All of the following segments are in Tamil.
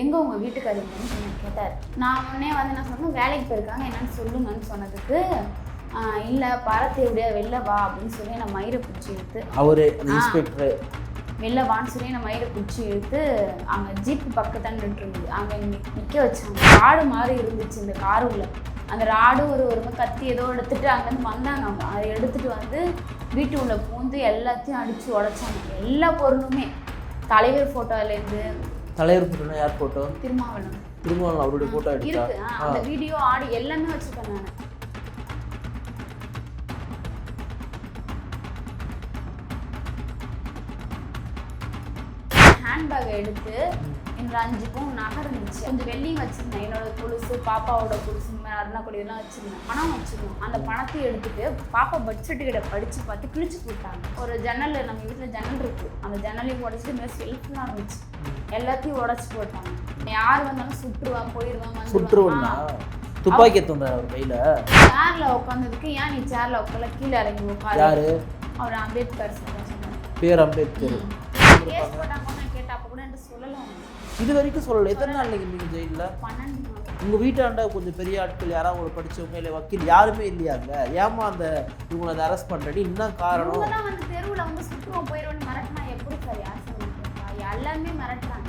எங்கே உங்கள் வீட்டுக்காரங்கன்னு சொல்லி கேட்டார். நான் முன்னே வந்து என்ன சொன்னேன், வேலைக்கு போயிருக்காங்க என்னன்னு சொல்லுங்கன்னு சொன்னதுக்கு இல்லை பரத்தை எப்படியா வெளில வா அப்படின்னு சொல்லி நான் மயிரை பிடிச்சி இழுத்து அவரு இன்ஸ்பெக்டர் வெளில வான்னு சொல்லி நான் மயிரை பிடிச்சி இழுத்து அங்கே ஜீப்பு பக்கத்தான் நின்றுருந்தது. அங்கே நிற்க வச்சாங்க. ராடு மாதிரி இருந்துச்சு இந்த காரு உள்ள. அந்த ராடு ஒரு கத்தி ஏதோ எடுத்துகிட்டு அங்கேருந்து வந்தாங்க. அவங்க அதை எடுத்துகிட்டு வந்து வீட்டு உள்ள பூந்து எல்லாத்தையும் அடித்து உடைச்சாங்க. எல்லா பொருளுமே தலைவர் ஃபோட்டோலேருந்து. தலைவர் ஃபோட்டோனா யார் ஃபோட்டோ? திருமாவளவன் அவருடைய ஃபோட்டோ இருக்கு. அந்த வீடியோ ஆடியோ எல்லாமே வச்சுருக்கேன் நான். ஹேண்ட்பேக்கை எடுத்து என்னோட 5 பவுன் நகை இருந்துச்சு. கொஞ்சம் வெள்ளியும் வச்சுருந்தேன். என்னோட கொலுசு, பாப்பாவோட கொலுசு, இந்த மாதிரி அருணாக்குடி எல்லாம் வச்சுருந்தேன். பணம் வச்சுருந்தோம். அந்த பணத்தையும் எடுத்துட்டு பாப்பா பர்த் சர்டிஃபிகேட்டை படித்து பார்த்து கிழிச்சு போட்டாங்க. ஒரு ஜன்னல், நம்ம வீட்டில் ஜன்னல் இருக்குது, அந்த ஜன்னலையும் உடச்சிட்டு மேலே செல்ஃப்லாம் இருந்துச்சு, எல்லாத்தையும் உடச்சி போட்டாங்க. யார் வந்தாலும் சுற்றுவான், போயிடுவான். துப்பாக்கி தந்தார் அவர் கையில். சேர்ல உட்காந்ததுக்கு ஏன் நீ சேர்ல உட்கால கீழே இறங்கி உட்காரு. யாரு? அவர் அம்பேத்கர் சார் சொன்னார். பேர் அம்பேத்கர். கேஸ் போட்டாங்க கேட்டா அப்போ கூட என்கிட்ட சொல்லலாம். இது வரைக்கும் சொல்லலை. எத்தனை நாள் நீங்கள் ஜெயிலில்? 12 நாள். உங்கள் வீட்டாண்ட கொஞ்சம் பெரிய ஆட்கள் யாராவது ஒரு படித்தவங்க இல்லை வக்கீல் யாருமே இல்லையாங்க? ஏமா அந்த இவங்களை அதை அரெஸ்ட் பண்ணுறேன்னு இன்னும் காரணம்? இவங்கெல்லாம் வந்து தெருவில் வந்து சுற்றுவோம் போயிடுவோன்னு மிரட்டினா எப்படி சார் யார் சொல்லுங்க? எல்லாருமே மிரட்டுறாங்க.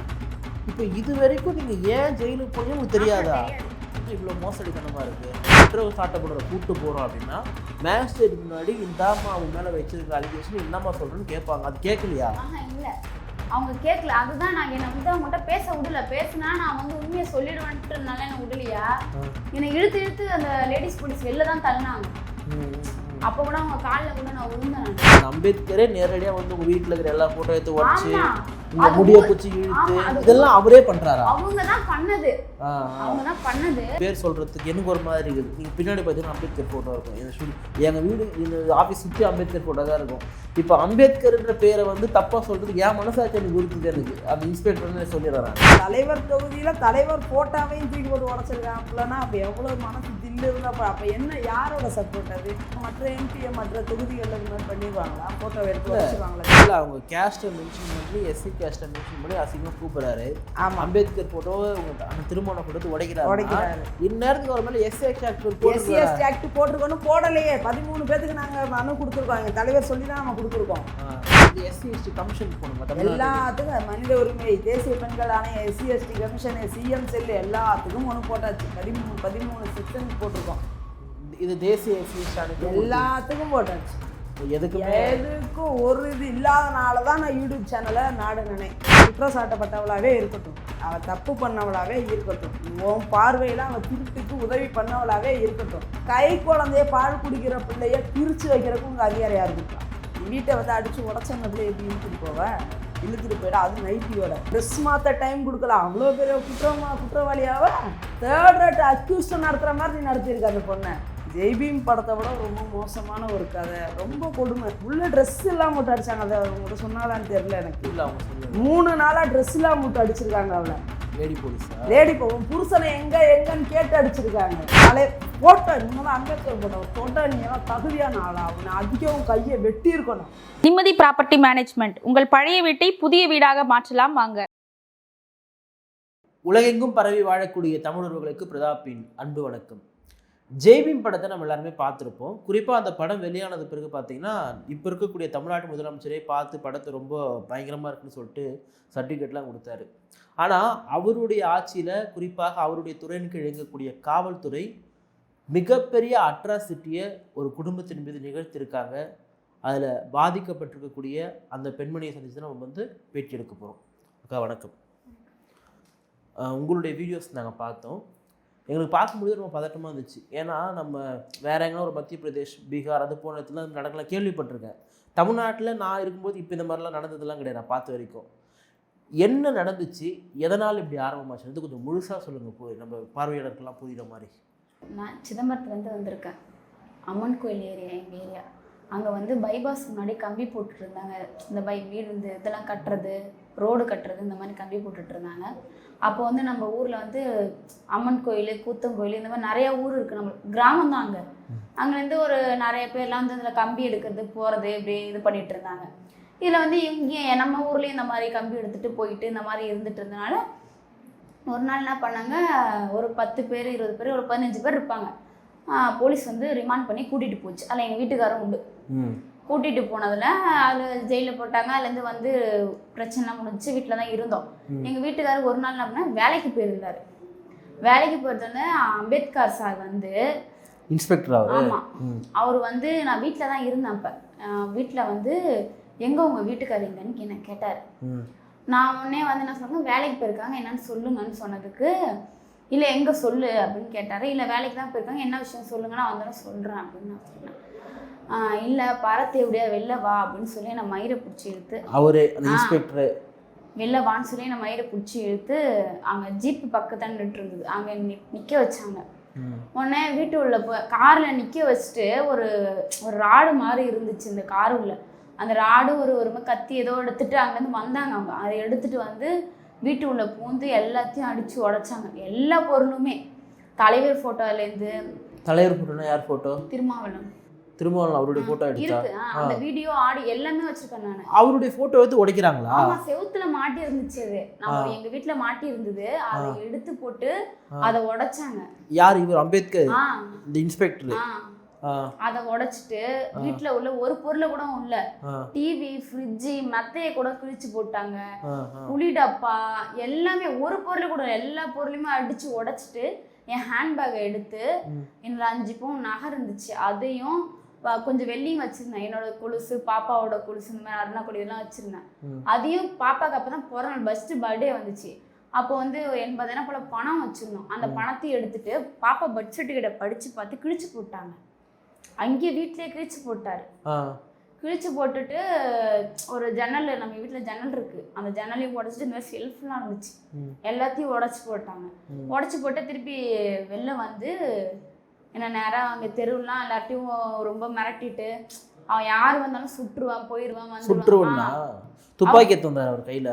இப்போ இது வரைக்கும் நீங்கள் ஏன் ஜெயிலுக்கு போய் உங்களுக்கு தெரியாதா? இவ்வளோ மோசடித்தனமாக இருக்குது. குற்றம் சாட்டப்படுற கூட்டு போகிறோம் அப்படின்னா மேஜிஸ்ட்ரேட் முன்னாடி இந்தாமா அவங்க மேலே வச்சிருக்க அலிகேஷன் என்னம்மா சொல்கிறேன்னு கேட்பாங்க. அது கேட்கலையா? இல்லை, அவங்க கேட்கல. அதுதான் நான் என்னை வந்து அவங்கள்ட்ட பேச விடல. பேசினா நான் வந்து உண்மையை சொல்லிடுவேன்ட்டுனால என்னை விடலையா? என்னை இழுத்து அந்த லேடிஸ் போலீஸ் வெளில தான் தள்ளினாங்க. அப்போ கூட அவங்க காலில் கூட நான் விழுந்தேன். அம்பேத்கரே நேரடியாக வந்து உங்கள் வீட்டில் இருக்கிற எல்லா ஃபோட்டோ எடுத்து உடச்சி இந்த முடியை பிடிச்சி இழுத்து இதெல்லாம் அவரே பண்ணுறாரா? அவங்க தான் பண்ணது. பேர் சொல்கிறதுக்கு எனக்கு ஒரு மாதிரி இருக்குது. நீங்கள் பின்னாடி பார்த்தீங்கன்னா அம்பேத்கர் ஃபோட்டோ இருக்கும். எங்கள் வீடு இந்த ஆஃபீஸ் சுற்றி அம்பேத்கர் ஃபோட்டோ தான் இருக்கும். இப்போ அம்பேத்கர்ன்ற பேரை வந்து தப்பாக சொல்கிறதுக்கு ஏன் மனசாட்சி எனக்கு இருக்குது. எனக்கு அந்த இன்ஸ்பெக்டர்னு சொல்லிடுறாங்க. தலைவர் தொகுதியில் தலைவர் ஃபோட்டோவையும் தூக்கி போட்டு உடச்சிருக்காங்களான்னா அப்போ எவ்வளோ மனசு தில்லு இருந்தால் அப்போ என்ன யாரோட சப்போர்ட் அது? மற்ற எம்பியை மற்ற தொகுதிகளில் இது மாதிரி பண்ணிடுவாங்களா? ஃபோட்டோ எடுத்து வச்சுருவாங்களா? இல்லை, அவங்க கேஸ்ட்டை மென்ஷன் பண்ணி எஸ்சி கேஸ்ட்டை மென்ஷன் பண்ணி அசிங்கமாக கூப்பிட்றாரு. ஆமாம், அம்பேத்கர் ஃபோட்டோவை அந்த திருமண ஃபோட்டோ உடைக்கிறாரு. இந்நேரத்துக்கு ஒரு மேலே எஸ்சி எஸ்டி ஆக்ட் போட்டிருக்கணும். போடலையே. 13 பேருக்கு நாங்கள் மனு கொடுத்துருக்கோம். எங்கள் தலைவர் சொல்லி தான் நம்ம கொடுத்துருக்கோம். எஸ்சி எஸ்டி கமிஷன் போகணும். எல்லாத்துக்கும் மனித உரிமை, தேசிய பெண்கள் ஆணையம், SC ST commission, CM cell எல்லாத்துக்கும் ஒன்று போட்டாச்சு. 13 செக்ஷன் போட்டிருக்கோம். இது தேசிய எஸ்சி எல்லாத்துக்கும் போட்டாச்சு. எதுக்கும் ஒரு இது இல்லாதனால தான் நான் யூடியூப் சேனலை நாடுனே. குற்றம் சாட்டப்பட்டவளாகவே இருக்கட்டும், அவள் தப்பு பண்ணவளாகவே இருக்கட்டும், உன் பார்வையில் அவள் திருட்டுக்கு உதவி பண்ணவளாகவே இருக்கட்டும், கை குழந்தைய பால் குடிக்கிற பிள்ளைய பிரித்து வைக்கிறதுக்கு உங்கள் அதிகாரம் யார் இருக்கா? வீட்டை வந்து அடித்து உடச்சவங்க பிள்ளை எப்படி இழுத்துட்டு போயிடா? அது நைட்டியோட ட்ரெஸ் மாற்ற டைம் கொடுக்கலாம். அவ்வளோ பெரிய குற்றவாளியாவ தேர்ட் ரேட் அக்யூஸ்ட் நடத்துகிற மாதிரி நீ நடத்தியிருக்க அந்த பொண்ணை. ஜெய்பீம் படத்தை விட ரொம்ப மோசமான ஒரு கதை, ரொம்ப கொடுமை. உள்ள ட்ரெஸ் எல்லாம் போட்டு அடிச்சாங்க. அதை அவங்கள்ட்ட சொன்னாலான்னு தெரியல எனக்கு. இல்லை, அவங்க 3 நாளாக ட்ரெஸ் எல்லாம் போட்டு அடிச்சிருக்காங்க. அவளை லேடி போவோம் புருஷனை எங்கன்னு கேட்டு அடிச்சிருக்காங்க. போட்டோ நீங்களாம் அம்பேத்கர் போட்டோ நீங்களாம் தகுதியான ஆளா? அவனை அதிகம் கையை வெட்டி இருக்கணும். நிம்மதி ப்ராப்பர்ட்டி மேனேஜ்மெண்ட் உங்கள் பழைய வீட்டை புதிய வீடாக மாற்றலாம் வாங்க. உலகெங்கும் பரவி வாழக்கூடிய தமிழர்களுக்கு பிரதாப்பின் அன்பு வணக்கம். ஜெய்பீம் படத்தை நம்ம எல்லாருமே பார்த்துருப்போம். குறிப்பாக அந்த படம் வெளியானது பிறகு பார்த்தீங்கன்னா இப்போ இருக்கக்கூடிய தமிழ்நாட்டு முதலமைச்சரே பார்த்து படத்தை ரொம்ப பயங்கரமாக இருக்குன்னு சொல்லிட்டு சர்டிஃபிகேட்லாம் கொடுத்தாரு. ஆனால் அவருடைய ஆட்சியில் குறிப்பாக அவருடைய துறையின் கீழ் இயங்கக்கூடிய காவல்துறை மிகப்பெரிய அட்ராசிட்டியை ஒரு குடும்பத்தின் மீது நிகழ்த்தியிருக்காங்க. அதில் பாதிக்கப்பட்டிருக்கக்கூடிய அந்த பெண்மணியை சந்தித்து நம்ம வந்து பேட்டி எடுக்க போகிறோம். அக்கா வணக்கம். உங்களுடைய வீடியோஸ் நாங்கள் பார்த்தோம். எங்களுக்கு பார்க்கும்போது ரொம்ப பதட்டமாக இருந்துச்சு. ஏன்னா நம்ம வேறு எங்கன்னா ஒரு மத்திய பிரதேஷ், பீகார் அது போன இடத்துல நடக்கலாம் கேள்விப்பட்டிருக்கேன். தமிழ்நாட்டில் நான் இருக்கும்போது இப்போ இந்த மாதிரிலாம் நடந்ததுலாம் கிடையாது நான் பார்த்த வரைக்கும். என்ன நடந்துச்சு, எதனால் இப்படி ஆரம்பமாச்சு கொஞ்சம் முழுசாக சொல்லுங்கள். போய் நம்ம பார்வையாளருக்கெல்லாம் புரிகிற மாதிரி. நான் சிதம்பரத்துலேருந்து வந்திருக்கேன். அம்மன் கோயில் ஏரியா எங்கள் ஏரியா. அங்கே வந்து பைபாஸ் முன்னாடி கம்பி போட்டுட்ருந்தாங்க. இந்த வீடு இந்த இதெல்லாம் கட்டுறது, ரோடு கட்டுறது, இந்த மாதிரி கம்பி போட்டுட்ருந்தாங்க. அப்போ வந்து நம்ம ஊரில் வந்து அம்மன் கோயில், கூத்தங்கோயில், இந்த மாதிரி நிறையா ஊர் இருக்குது. நம்ம கிராமம் தான். அங்கேருந்து ஒரு நிறைய பேர்லாம் வந்து இதில் கம்பி எடுக்கிறது போகிறது இப்படி இது பண்ணிகிட்டு இருந்தாங்க. இதில் வந்து இங்கே நம்ம ஊர்லேயும் இந்த மாதிரி கம்பி எடுத்துகிட்டு போயிட்டு இந்த மாதிரி இருந்துட்டு இருந்தனால ஒரு நாள் என்ன பண்ணாங்க, ஒரு 10 பேர் 20 பேர் ஒரு 15 பேர் இருப்பாங்க. போலீஸ் வந்து ரிமாண்ட் பண்ணி கூட்டிகிட்டு போச்சு. அதில் எங்கள் வீட்டுக்காரும் உண்டு. கூட்டிகிட்டு போனதில் அதில் ஜெயிலில் போட்டாங்க. அதுலேருந்து வந்து பிரச்சனைலாம் முடிஞ்சு வீட்டில் தான் இருந்தோம். எங்கள் வீட்டுக்காரர் ஒரு நாள் என்ன பண்ணால் வேலைக்கு போயிருந்தார். வேலைக்கு போயிருந்தோன்னே அம்பேத்கர் சார் வந்து இன்ஸ்பெக்டர் அவர். ஆமாம், அவர் வந்து நான் வீட்டில் தான் இருந்தேன். அப்போ வீட்டில் வந்து எங்கே உங்கள் வீட்டுக்காரர் எங்கன்னு என்ன கேட்டார். நான் உடனே வந்து என்ன சொன்னேன், வேலைக்கு போயிருக்காங்க என்னன்னு சொல்லுங்கன்னு சொன்னதுக்கு, இல்லை எங்கே சொல்லு அப்படின்னு கேட்டார். இல்லை வேலைக்கு தான் போயிருக்காங்க, என்ன விஷயம் சொல்லுங்க, நான் வந்தோடனே சொல்கிறேன் அப்படின்னு நான் சொன்னேன். இல்லை பரத்தை எப்படியா வெளில வா அப்படின்னு சொல்லி நான் மயிரை பிடிச்சி இழுத்து, அவரு இன்ஸ்பெக்டர் வெளில வான்னு சொல்லி நான் மயிரை பிடிச்சி இழுத்து அங்கே ஜீப்பு பக்கத்தான் நின்று இருந்தது, அங்கே நிற்க வச்சாங்க. உடனே வீட்டு உள்ள காரில் நிற்க வச்சுட்டு ஒரு ராடு மாதிரி இருந்துச்சு இந்த காரு உள்ள. அந்த ராடு ஒரு கத்தி ஏதோ எடுத்துட்டு அங்கேருந்து வந்தாங்க. அவங்க அதை எடுத்துட்டு வந்து வீட்டு உள்ள பூந்து எல்லாத்தையும் அடித்து உடைச்சாங்க. எல்லா பொருளுமே, தலைவர் ஃபோட்டோலேருந்து. தலைவர் ஃபோட்டோனா யார் ஃபோட்டோ? திருமாவளவன் அவருடைய ஃபோட்டோ எடுத்தா இருக்கு. அந்த வீடியோ ஆடியோ எல்லாமே வச்சிருக்கேன் நான். அவருடைய ஃபோட்டோ எடுத்து உடைக்கிறாங்களா? ஆமா, செவுத்துல மாட்டி இருந்துச்சு. அது நம்ம எங்க வீட்ல மாட்டி இருந்தது. அதை எடுத்து போட்டு அதை உடைச்சாங்க. யார் இவர்? அம்பேத்கர் இந்த இன்ஸ்பெக்டர். அதை உடைச்சிட்டு வீட்டுல உள்ள ஒரு பொருளை கூட உள்ள டிவி, ஃப்ரிட்ஜ், மெத்தையை கூட கிழிச்சு போட்டாங்க. புளி டப்பா எல்லாமே, ஒரு பொருள் கூட எல்லா பொருளையுமே அடிச்சு உடைச்சிட்டு என் ஹேண்ட்பேக்கை எடுத்து என்னோட 5 பவுன் நகை இருந்துச்சு அதையும் கொஞ்சம் வெள்ளியும் வச்சிருந்தேன். என்னோட கொலுசு, பாப்பாவோட கொலுசு, இந்த மாதிரி அருணாக்குடி இதெல்லாம் வச்சிருந்தேன். அதையும் பாப்பாவுக்கு அப்பதான் பிறந்த நாள் ஃபர்ஸ்ட் பர்த்டே வந்துச்சு. அப்போ வந்து 80,000 போல பணம் வச்சிருந்தோம். அந்த பணத்தையும் எடுத்துட்டு பாப்பா பர்த் சர்டிஃபிகேட்டை படிச்சு பார்த்து கிழிச்சு போட்டாங்க. அங்கேயே வீட்லயே கிழிச்சு போட்டாரு. கிழிச்சு போட்டுட்டு ஒரு ஜன்னல், நம்ம வீட்டில் ஜன்னல் இருக்கு, அந்த ஜன்னலையும் உடச்சிட்டு இந்த மாதிரி செல்ஃப்லாம் இருந்துச்சு எல்லாத்தையும் உடச்சி போட்டாங்க. உடச்சி போட்டு திருப்பி வெளில வந்து என்ன நேராக அங்கே தெருவுலாம் எல்லாத்தையும் ரொம்ப மிரட்டிட்டு, அவன் யார் வந்தாலும் சுட்டுருவான், போயிடுவான், வந்துருவான். துப்பாக்கி எடுத்து வந்தார் அவர் கையில்.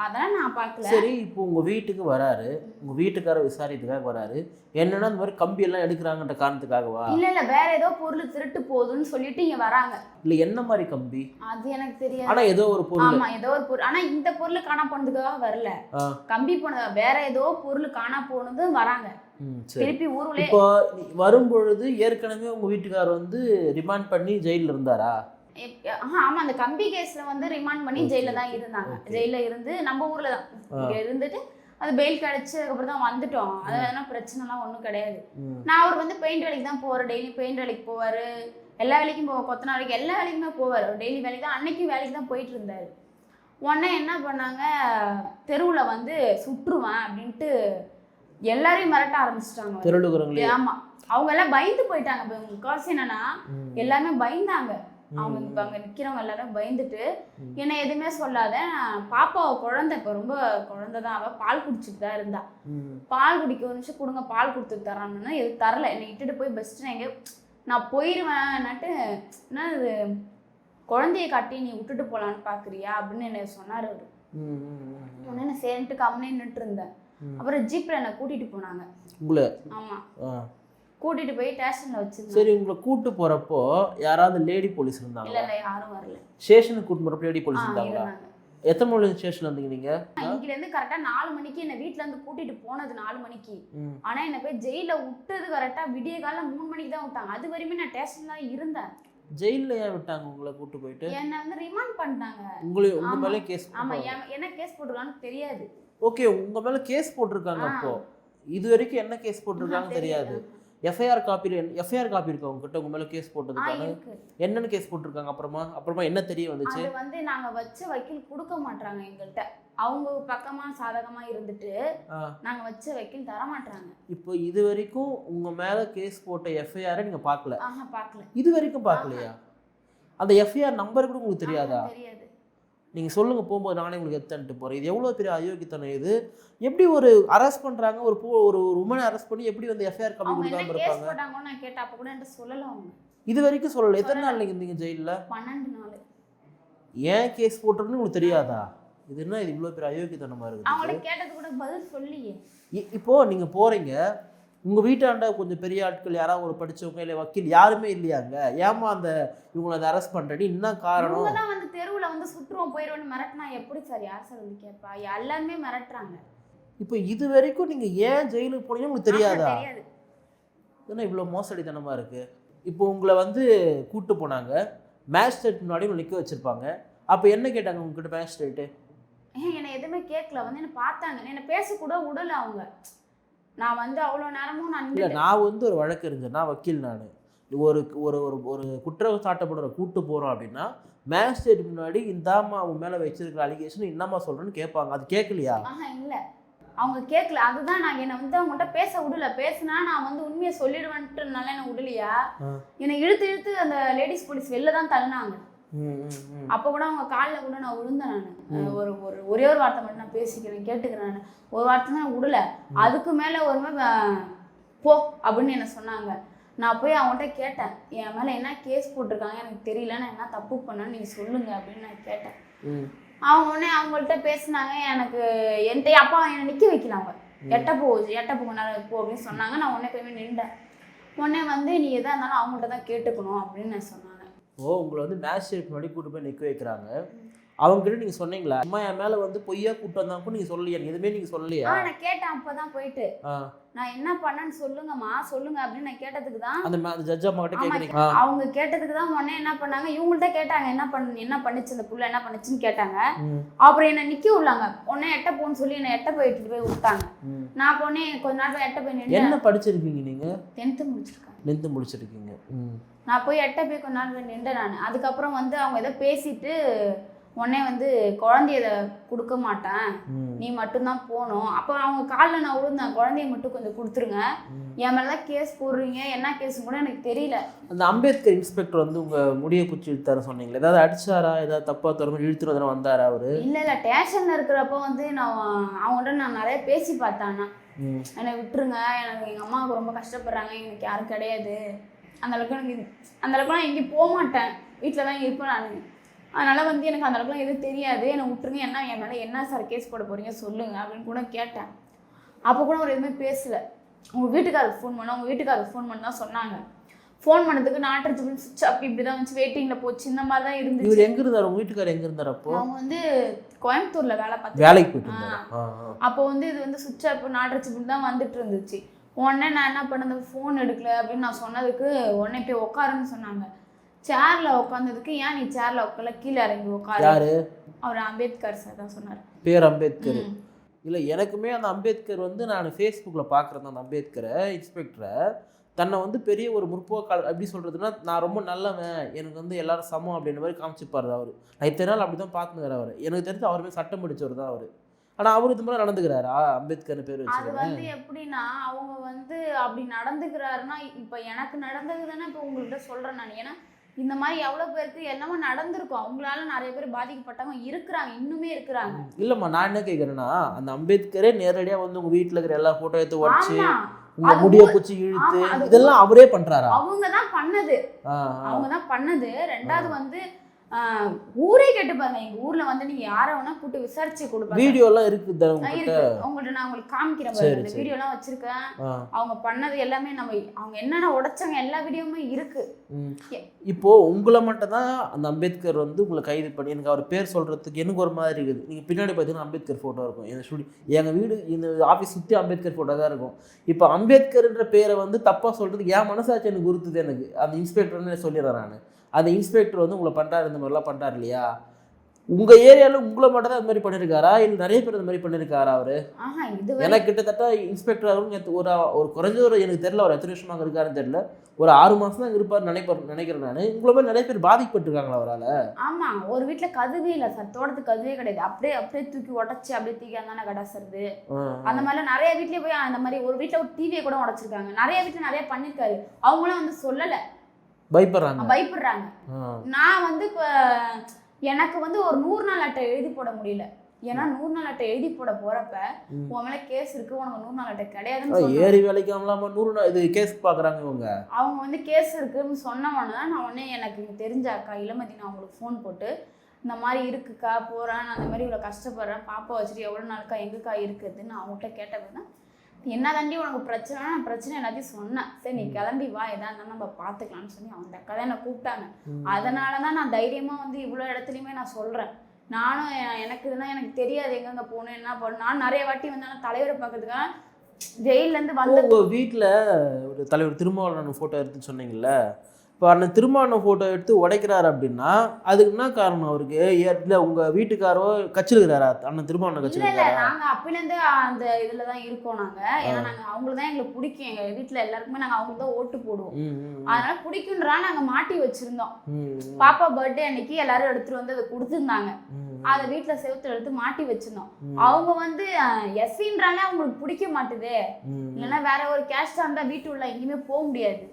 அதெல்லாம் நான் பார்க்கல. சரி, இப்போ உங்கள் வீட்டுக்கு வராரு, உங்கள் வீட்டுக்கார விசாரிக்கிறதுக்காக வராரு. என்னன்னா இந்த மாதிரி கம்பி எல்லாம் எடுக்கிறாங்கன்ற காரணத்துக்காகவா? இல்ல வேற ஏதோ பொருள் திருட்டு போகுதுன்னு சொல்லிட்டு இங்க வராங்க. இல்ல என்ன மாதிரி கம்பி அது எனக்கு தெரியாது. ஆனா ஏதோ ஒரு பொருள். ஆமா, ஏதோ ஒரு பொருள். ஆனா இந்த பொருள் காணா போனதுக்காக வரல, கம்பி போனது வேற ஏதோ பொருள் காணா போனது வராங்க. திருப்பி ஊருல இப்போ வரும்பொழுது ஏற்கனவே உங்க வீட்டுக்காரர் வந்து ரிமாண்ட் பண்ணி ஜெயில இருந்தாரா? ஆமா, அந்த கம்பி கேஸ்ல வந்து ரிமாண்ட் பண்ணி ஜெயில தான் இருந்தாங்க. ஜெயில இருந்து நம்ம ஊர்ல தான் இங்க இருந்துட்டு அது பெயில் கிடைச்சு அதுக்கப்புறம் தான் வந்துட்டோம். அதெல்லாம் பிரச்சனைலாம் ஒன்றும் கிடையாது. நான் அவர் வந்து பெயிண்ட் வேலைக்கு தான் போவார். டெய்லி பெயிண்ட் வேலைக்கு போவார், எல்லா வேலைக்கும் போவார், கொத்தனார் வேலைக்கு எல்லா வேலைக்குமே போவார். டெய்லி வேலைக்கு தான், அன்னைக்கும் வேலைக்கு தான் போயிட்டு இருந்தார். உடனே என்ன பண்ணாங்க, தெருவில் வந்து சுற்றுவேன் அப்படின்ட்டு எல்லாரையும் மிரட்ட ஆரம்பிச்சிட்டாங்க தெருவுல. ஆமா, அவங்க எல்லாம் பயந்து போயிட்டாங்க. முக்கால்வாசி என்னன்னா எல்லாமே பயந்தாங்க. அவங்க இப்போ அங்கே நிற்கிறவங்க எல்லாரும் பயந்துட்டு என்ன எதுவுமே சொல்லாத, பாப்பாவை குழந்தை இப்போ ரொம்ப குழந்தை தான், அவள் பால் குடிச்சிட்டு தான் இருந்தா. பால் குடிக்க ஒரு நிமிஷம் கொடுங்க, பால் கொடுத்துட்டு தரான்னு எது தரல. என்னை இட்டுட்டு போய் பெஸ்ட்டு எங்கே நான் போயிடுவேன்னுட்டு, என்ன இது குழந்தைய காட்டி நீ விட்டுட்டு போகலான்னு பார்க்குறியா அப்படின்னு என்ன சொன்னார் அவர். உடனே நான் சரின்ட்டு கம்முனே நின்றுட்டு இருந்தேன். அப்புறம் ஜீப்பில் என்னை கூட்டிகிட்டு போனாங்க. உங்களை? ஆமாம், கூட்டிட்டு போய் ஸ்டேஷன்ல வச்சிருந்தாங்க. சரி, உங்களை கூட்டு போறப்போ யாராவது லேடி போலீஸ் இருந்தாங்க? இல்ல யாரும் வரல. ஸ்டேஷனுக்கு கூட்டு போறப்போ லேடி போலீஸ் இருந்தாங்களா? எத்தனை மணிக்கு ஸ்டேஷன்ல வந்தீங்க நீங்க? இங்க இருந்து கரெக்டா 4 மணிக்கு என்ன வீட்ல இருந்து கூட்டிட்டு போனது 4 மணிக்கு. ஆனா என்ன போய் ஜெயில விட்டது கரெக்டா விடிய காலைல 3 மணிக்கு தான் விட்டாங்க. அது வரையுமே நான் ஸ்டேஷன்ல இருந்தேன். ஜெயில ஏன் விட்டாங்க உங்களை கூட்டு போயிட்டு? என்ன வந்து ரிமாண்ட் பண்ணிட்டாங்க. உங்க மேல கேஸ்? ஆமா, என்ன கேஸ் போட்டுருக்கான்னு தெரியாது. ஓகே, உங்க மேல கேஸ் போட்டிருக்காங்க. அப்போ இது வரைக்கும் என்ன கேஸ் போட்டிருக்காங்கன்னு தெரியாது. எஃப்ஐஆர் காப்பி இருக்கா உங்ககிட்ட? உங்க மேல கேஸ் போட்டதுக்கான என்னென்ன கேஸ் போட்டிருக்காங்க? அப்புறமா என்ன தெரிய வந்துச்சு? அது வந்து நாங்க வச்ச வக்கீல் கொடுக்க மாட்டாங்க எங்கள்கிட்ட. அவங்க பக்கமா சாதகமா இருந்துட்டு நாங்க வச்ச வக்கீல் தர மாட்டாங்க. இப்போ இது வரைக்கும் உங்க மேல கேஸ் போட்ட எஃப்ஐஆரை நீங்க பார்க்கல? பார்க்கல. இது வரைக்கும் பார்க்கலையா? அந்த எஃப்ஐஆர் நம்பர் கூட உங்களுக்கு தெரியாதா? தெரியாது. நீங்கள் சொல்லுங்கள், போகும்போது நானே உங்களுக்கு எடுத்துட்டு போகிறேன். இது எவ்வளோ பெரிய அயோக்கியத்தனம் இது! எப்படி ஒரு அரெஸ்ட் பண்ணுறாங்க, ஒரு உமனை அரெஸ்ட் பண்ணி எப்படி வந்து எஃப்ஐஆர் காப்பி கொடுக்காம இருப்பாங்க? நான் கேட்டேன், அப்போ கூட என்கிட்ட சொல்லலை அவங்க. இது வரைக்கும் சொல்லலை. எத்தனை நாள் நீங்கள் இருந்தீங்க ஜெயிலில்? 12 நாள். ஏன் கேஸ் போட்டுருன்னு உங்களுக்கு தெரியாதா? இது என்ன, இது இவ்வளோ பெரிய அயோக்கியத்தனமாக இருக்குது. அவங்கள கேட்டது கூட பதில் சொல்லியே. இப்போது நீங்கள் போகிறீங்க, உங்கள் வீட்டாண்ட கொஞ்சம் பெரிய ஆட்கள் யாராவது ஒரு படித்தவங்க இல்லை வக்கீல் யாருமே இல்லையாங்க? ஏமா அந்த இவங்களை அதை அரெஸ்ட் பண்ணுறேன்னு என்ன காரணம்? தான் வந்து தெருவில் வந்து சுற்றுவோம் போயிடுவோன்னு மிரட்டினா எப்படி சார்? யார் சார் வந்து கேட்பா? எல்லாருமே மிரட்டுறாங்க. இப்போ இது வரைக்கும் நீங்கள் ஏன் ஜெயிலுக்கு போனீங்கன்னு உங்களுக்கு தெரியாதா? தெரியாது. ஏன்னா இவ்வளோ மோசடித்தனமாக இருக்குது. இப்போ உங்களை வந்து கூப்பிட்டு போனாங்க, மேஜிஸ்ட்ரேட் முன்னாடி நிற்க வச்சுருப்பாங்க. அப்போ என்ன கேட்டாங்க உங்ககிட்ட மேஜிஸ்ட்ரேட்டு? என்னை எதுவுமே கேட்கல. வந்து என்னை பார்த்தாங்க, என்னை பேசக்கூட விடல அவங்க. நான் வந்து அவ்வளோ நேரமும் இல்லை, நான் வந்து ஒரு வழக்கறிஞர், நான் வக்கீல். நான் ஒரு ஒரு ஒரு ஒரு குற்றம் சாட்டப்படுற கூப்பிட்டு போகிறோம் அப்படின்னா மேஜிஸ்ட்ரேட் முன்னாடி இந்தாம்மா அவன் மேலே வச்சிருக்கிற அலிகேஷன் என்னம்மா சொல்கிறேன்னு கேட்பாங்க. அது கேட்கலையா? இல்லை, அவங்க கேட்கல. அதுதான் நான் என்னை வந்து அவங்கள்ட்ட பேச விடல. பேசுனா நான் வந்து உண்மையை சொல்லிடுவேன்ட்டுனால என்னை விடலையா? என்னை இழுத்து இழுத்து அந்த லேடிஸ் போலீஸ் வெளில தான் தள்ளினாங்க. அப்போ கூட அவங்க காலில் கூட நான் விழுந்தேன். நான் ஒரே ஒரு வார்த்தை மட்டும் நான் பேசிக்கிறேன், கேட்டுக்கிறேன். நான் ஒரு வார்த்தை தான் விடல. அதுக்கு மேலே ஒரு போ அப்படின்னு என்ன சொன்னாங்க. நான் போய் அவங்கள்ட்ட கேட்டேன், என் மேலே என்ன கேஸ் போட்டிருக்காங்க எனக்கு தெரியல, நான் என்ன தப்பு பண்ணேன்னு நீங்கள் சொல்லுங்க அப்படின்னு நான் கேட்டேன். அவங்க உடனே அவங்கள்ட்ட பேசினாங்க. எனக்கு என்கிட்ட அப்பா என்னை நிற்க வைக்கலாங்க. எட்ட போங்க நான் போ அப்படின்னு சொன்னாங்க. நான் உடனே போய் நின்றேன். உடனே வந்து நீ எதாக இருந்தாலும் அவங்கள்ட்ட தான் கேட்டுக்கணும் அப்படின்னு நான் சொன்னாங்க. உங்களை வந்து மேஜிஸ்ட்ரேட் முன்னாடி கூட்டு போய் நிற்க வைக்கிறாங்க. அவங்ககிட்ட நீங்கள் சொன்னீங்களா, அம்மா என் மேலே வந்து பொய்யா கூப்பிட்டு வந்தாங்க நீங்கள் சொல்லலையா? எதுவுமே நீங்கள் சொல்லலையா? நான் கேட்டேன். அப்போ தான் போயிட்டு நான் என்ன பண்ணேன்னு சொல்லுங்கம்மா சொல்லுங்க அப்படின்னு நான் கேட்டதுக்கு தான் அந்த ஜட்ஜ் அம்மா கிட்ட கேட்குறீங்க. அவங்க கேட்டதுக்கு தான் உடனே என்ன பண்ணாங்க, இவங்கள்ட்ட கேட்டாங்க என்ன பண்ணுச்சு இந்த புள்ள என்ன பண்ணுச்சுன்னு கேட்டாங்க. அப்புறம் என்ன நிக்க விடலாங்க. உடனே எட்ட போன்னு சொல்லி என்ன எட்ட போயிட்டு போய் விட்டாங்க. நான் உடனே கொஞ்ச நேரம் எட்ட போய் நின்று. என்ன படிச்சிருக்கீங்க நீங்க? 10th முடிச்சிருக்கேன். 10th முடிச்சிருக்கீங்க. நான் போய் எட்ட போய் கொஞ்ச நேரம் போய் நின்றேன். நான் அதுக்கப்புறம் வந்து அவங்க ஏதோ பேசிட்டு உடனே வந்து குழந்தைய கொடுக்க மாட்டேன், நீ மட்டும்தான் போகணும். அப்போ அவங்க காலில் நான் விழுந்தேன், குழந்தைய மட்டும் கொஞ்சம் கொடுத்துருங்க, என் மேலதான் கேஸ் போடுறீங்க, என்ன கேஸ் கூட எனக்கு தெரியல. அந்த அம்பேத்கர் இன்ஸ்பெக்டர் வந்து உங்க முடிய பிடிச்சி இழுத்தாரு சொன்னீங்களே, ஏதாவது அடிச்சாரா, ஏதாவது தப்பா தரமா இழுத்துட்டு வந்து வந்தாரா அவரு? இல்ல ஸ்டேஷன்ல இருக்கிறப்ப வந்து அவங்கள்ட்ட நான் நிறைய பேசி பார்த்தேன். என்னை விட்டுருங்க, எனக்கு எங்க அம்மாவுக்கு ரொம்ப கஷ்டப்படுறாங்க, எனக்கு யாரும் கிடையாது, அந்த அளவுக்கு நான் எங்கேயும் போக மாட்டேன், வீட்டில் தான் இருப்பேன் நான். அதனால் வந்து எனக்கு அந்த அளவுக்குலாம் எதுவும் தெரியாது, என்னை விட்டுருங்க, என்ன என் மேலே என்ன சார் கேஸ் போட போகிறீங்க சொல்லுங்கள் அப்படின்னு கூட கேட்டேன். அப்போ கூட அவர் எதுவுமே பேசலை. உங்கள் வீட்டுக்காரருக்கு ஃபோன் பண்ண, உங்கள் வீட்டுக்காரருக்கு ஃபோன் பண்ண தான் சொன்னாங்க. ஃபோன் பண்ணதுக்கு நாட்டு சுவிட்ச் அப் இப்படி தான் வச்சு வெயிட்டிங்கில் போச்சு, இந்த மாதிரி தான் இருந்துச்சு. இவர் எங்கே இருந்தார், உங்கள் வீட்டுக்காரர் எங்கே இருந்தார்? அப்போ அவங்க வந்து கோயம்புத்தூரில் வேலைக்கு போயிட்டு இருந்தாங்க. அப்போ வந்து இது வந்து சுவிட்ச் அப் நாட்டு சுவிட்ச் தான் வந்துட்டு இருந்துச்சு. உடனே நான் என்ன பண்ணது, ஃபோன் எடுக்கல அப்படின்னு நான் சொன்னதுக்கு உடனே போய் உட்காருன்னு சொன்னாங்க. சேர்ல உட்காந்ததுக்கு, ஏன் நீ சேர்ல உட்கால, கீழே இறங்கி உட்காரு. யாரு? அவர் அம்பேத்கர் சார் தான் சொன்னார். பேர் அம்பேத்கர்? இல்லை, எனக்குமே அந்த அம்பேத்கர் வந்து நான் ஃபேஸ்புக்கில் பார்க்குறேன். அந்த அம்பேத்கரை இன்ஸ்பெக்டரை தன்னை வந்து பெரிய ஒரு முற்போக்காளர் எப்படி சொல்கிறதுனா, நான் ரொம்ப நல்லவன், எனக்கு வந்து எல்லாரும் சமம் அப்படின்ற மாதிரி காமிச்சிப்பார் அவர். நான் இத்தனை நாள் அப்படி தான் பார்த்துக்கிறார் அவர். எனக்கு தெரிஞ்சு அவருமே சட்டம் படித்தவர் தான் அவர். ஆனால் அவர் இது மாதிரி நடந்துக்கிறாரா? அம்பேத்கர்னு பேர் வச்சு. அது வந்து எப்படின்னா, அவங்க வந்து அப்படி நடந்துக்கிறாருன்னா, இப்போ எனக்கு நடந்தது தானே இப்போ உங்கள்கிட்ட சொல்கிறேன் நான். ஏன்னா இந்த மாதிரி எவ்வளோ பேருக்கு எல்லாமே நடந்திருக்கும், அவங்களால நிறைய பேர் பாதிக்கப்பட்டவங்க இருக்கிறாங்க, இன்னுமே இருக்கிறாங்க. இல்லைம்மா, நான் என்ன கேட்குறேன்னா, அந்த அம்பேத்கரே நேரடியாக வந்து உங்கள் வீட்டில் இருக்கிற எல்லா ஃபோட்டோ எடுத்து உடச்சி உங்க முடிய பூச்சி இழுத்து இதெல்லாம் அவரே பண்றாரா? அவங்க தான் பண்ணது. ரெண்டாவது வந்து ஊரே கேட்டு பாருங்க, எங்க ஊர்ல வந்து நீங்க யார வேணா கூட்டு விசாரிச்சு கொடுப்பாங்க. வீடியோ எல்லாம் இருக்கு உங்கள்ட்ட நான் உங்களுக்கு காமிக்கிறேன் பாருங்க, இந்த வீடியோ எல்லாம் வச்சிருக்கேன். அவங்க பண்ணது எல்லாமே அவங்க என்னென்ன உடைச்சாங்க எல்லா வீடியோவுமே இருக்கு. இப்போ உங்களை மட்டும் தான் அந்த அம்பேத்கர் வந்து உங்களை கைது பண்ணி, எனக்கு அவர் பேர் சொல்றதுக்கு எனக்கு ஒரு மாதிரி இருக்குது. நீங்க பின்னாடி பார்த்தீங்கன்னா அம்பேத்கர் போட்டோ இருக்கும். என் ஸ்டூடியோ, எங்க வீடு, இந்த ஆஃபீஸ் சுற்றி அம்பேத்கர் போட்டோ தான் இருக்கும். இப்போ அம்பேத்கர்ன்ற பேரை வந்து தப்பா சொல்றதுக்கு என் மனசாட்சி எனக்கு உறுத்துது. எனக்கு அந்த இன்ஸ்பெக்டர்னு சொல்லிடுறேன் நான். அந்த இன்ஸ்பெக்டர் வந்து உங்களை பண்ணுறாரு, இந்த மாதிரிலாம் பண்ணுறாரு இல்லையா? உங்கள் ஏரியாவில் உங்களை மட்டும் தான் இந்த மாதிரி பண்ணியிருக்காரா, இல்லை நிறைய பேர் இந்த மாதிரி பண்ணியிருக்காரா அவர்? எனக்கு கிட்டத்தட்ட இன்ஸ்பெக்டர் ஒரு குறைஞ்ச ஒரு, எனக்கு தெரியல அவர் எத்தனை வருஷமாக இருக்காருன்னு தெரியல, ஒரு 6 மாதம் தான் இருப்பார் நினைக்கிறேன் நான். உங்களை மாதிரி நிறைய பேர் பாதிக்கப்பட்டிருக்காங்களா அவரால்? ஆமாம், ஒரு வீட்டில் கதவே இல்லை சார், தோட்டத்துக்கு கதவே கிடையாது, அப்படியே தூக்கி உடச்சி அப்படியே தூக்கி அந்தானே கடாசுறது. அந்த மாதிரிலாம் நிறைய வீட்லேயே போய் அந்த மாதிரி ஒரு வீட்டில் ஒரு டிவியை கூட உடச்சிருக்காங்க. நிறைய வீட்டில் நிறைய பண்ணியிருக்காரு. அவங்களும் வந்து சொல்லலை, பயப்படுறாங்க. நான் வந்து இப்போ எனக்கு வந்து ஒரு 100 நாள் அட்டை எழுதி போட முடியல. ஏன்னா 100 நாள் அட்டை எழுதி போட போறப்ப உன் மேல கேஸ் இருக்கு, உனக்கு 100 நாள் அட்டை கிடையாதுன்னு ஏறி வேலைக்கு 100 நாள் இது கேஸ் பாக்குறாங்க இவங்க. அவங்க வந்து கேஸ் இருக்குன்னு சொன்னவொன்னு தான் நான் உடனே எனக்கு தெரிஞ்ச அக்கா இளமதி, நான் அவங்களுக்கு ஃபோன் போட்டு இந்த மாதிரி இருக்குக்கா போறேன், நான் அந்த மாதிரி இவ்வளோ கஷ்டப்படுறேன், பாப்பா வச்சுட்டு எவ்வளோ நாளுக்கா எங்கக்கா இருக்குதுன்னு அவங்கள்ட்ட கேட்டப்பதான், என்ன தாண்டி உனக்கு பிரச்சனை, நான் பிரச்சனை எல்லாத்தையும் சொன்னேன். சரி நீ கிளம்பி வா, எதா இருந்தாலும் நம்ம பார்த்துக்கலாம்னு சொல்லி அந்த அக்கா தான் என்னை கூப்பிட்டாங்க. அதனால தான் நான் தைரியமாக வந்து இவ்வளோ இடத்துலையுமே நான் சொல்கிறேன். நானும் எனக்கு இதெல்லாம் எனக்கு தெரியாது எங்கெங்க போகணும் என்ன பண்ணணும். நான் நிறைய வாட்டி வந்தாலும் தலைவரை பார்க்கறதுக்காக ஜெயிலேருந்து வந்து உங்க வீட்டில் ஒரு தலைவர் திருமாவளவன் ஃபோட்டோ எடுத்து சொன்னீங்கல்ல, இப்போ அண்ணன் திருமாவளவன் ஃபோட்டோ எடுத்து உடைக்கிறாரு அப்படின்னா அதுக்கு என்ன காரணம்? அவருக்கு இல்லை உங்கள் வீட்டுக்காரோ கட்சியில் இருக்கிறாரா? அண்ணன் திருமாவளவன் கட்சியில் இல்லை இருக்கிறாரா? நாங்கள் அப்போலேருந்து அந்த இதில் தான் இருக்கோம் நாங்கள். ஏன்னா நாங்கள் அவங்களுக்கு தான் எங்களுக்கு பிடிக்கும். எங்கள் வீட்டில் எல்லாருக்குமே நாங்கள் அவங்களுக்கு தான் ஓட்டு போடுவோம். அதனால பிடிக்குன்றா நாங்கள் மாட்டி வச்சிருந்தோம். பாப்பா பர்த்டே அன்னைக்கு எல்லாரும் எடுத்துட்டு வந்து அதை கொடுத்துருந்தாங்க. அதை வீட்டில் செவுத்துல எடுத்து மாட்டி வச்சிருந்தோம். அவங்க வந்து எஸ்சின்றாலே அவங்களுக்கு பிடிக்க மாட்டுது, இல்லைன்னா வேற ஒரு கேஸ்டா இருந்தா வீட்டு உள்ள எங்கேயுமே போக முடியாது.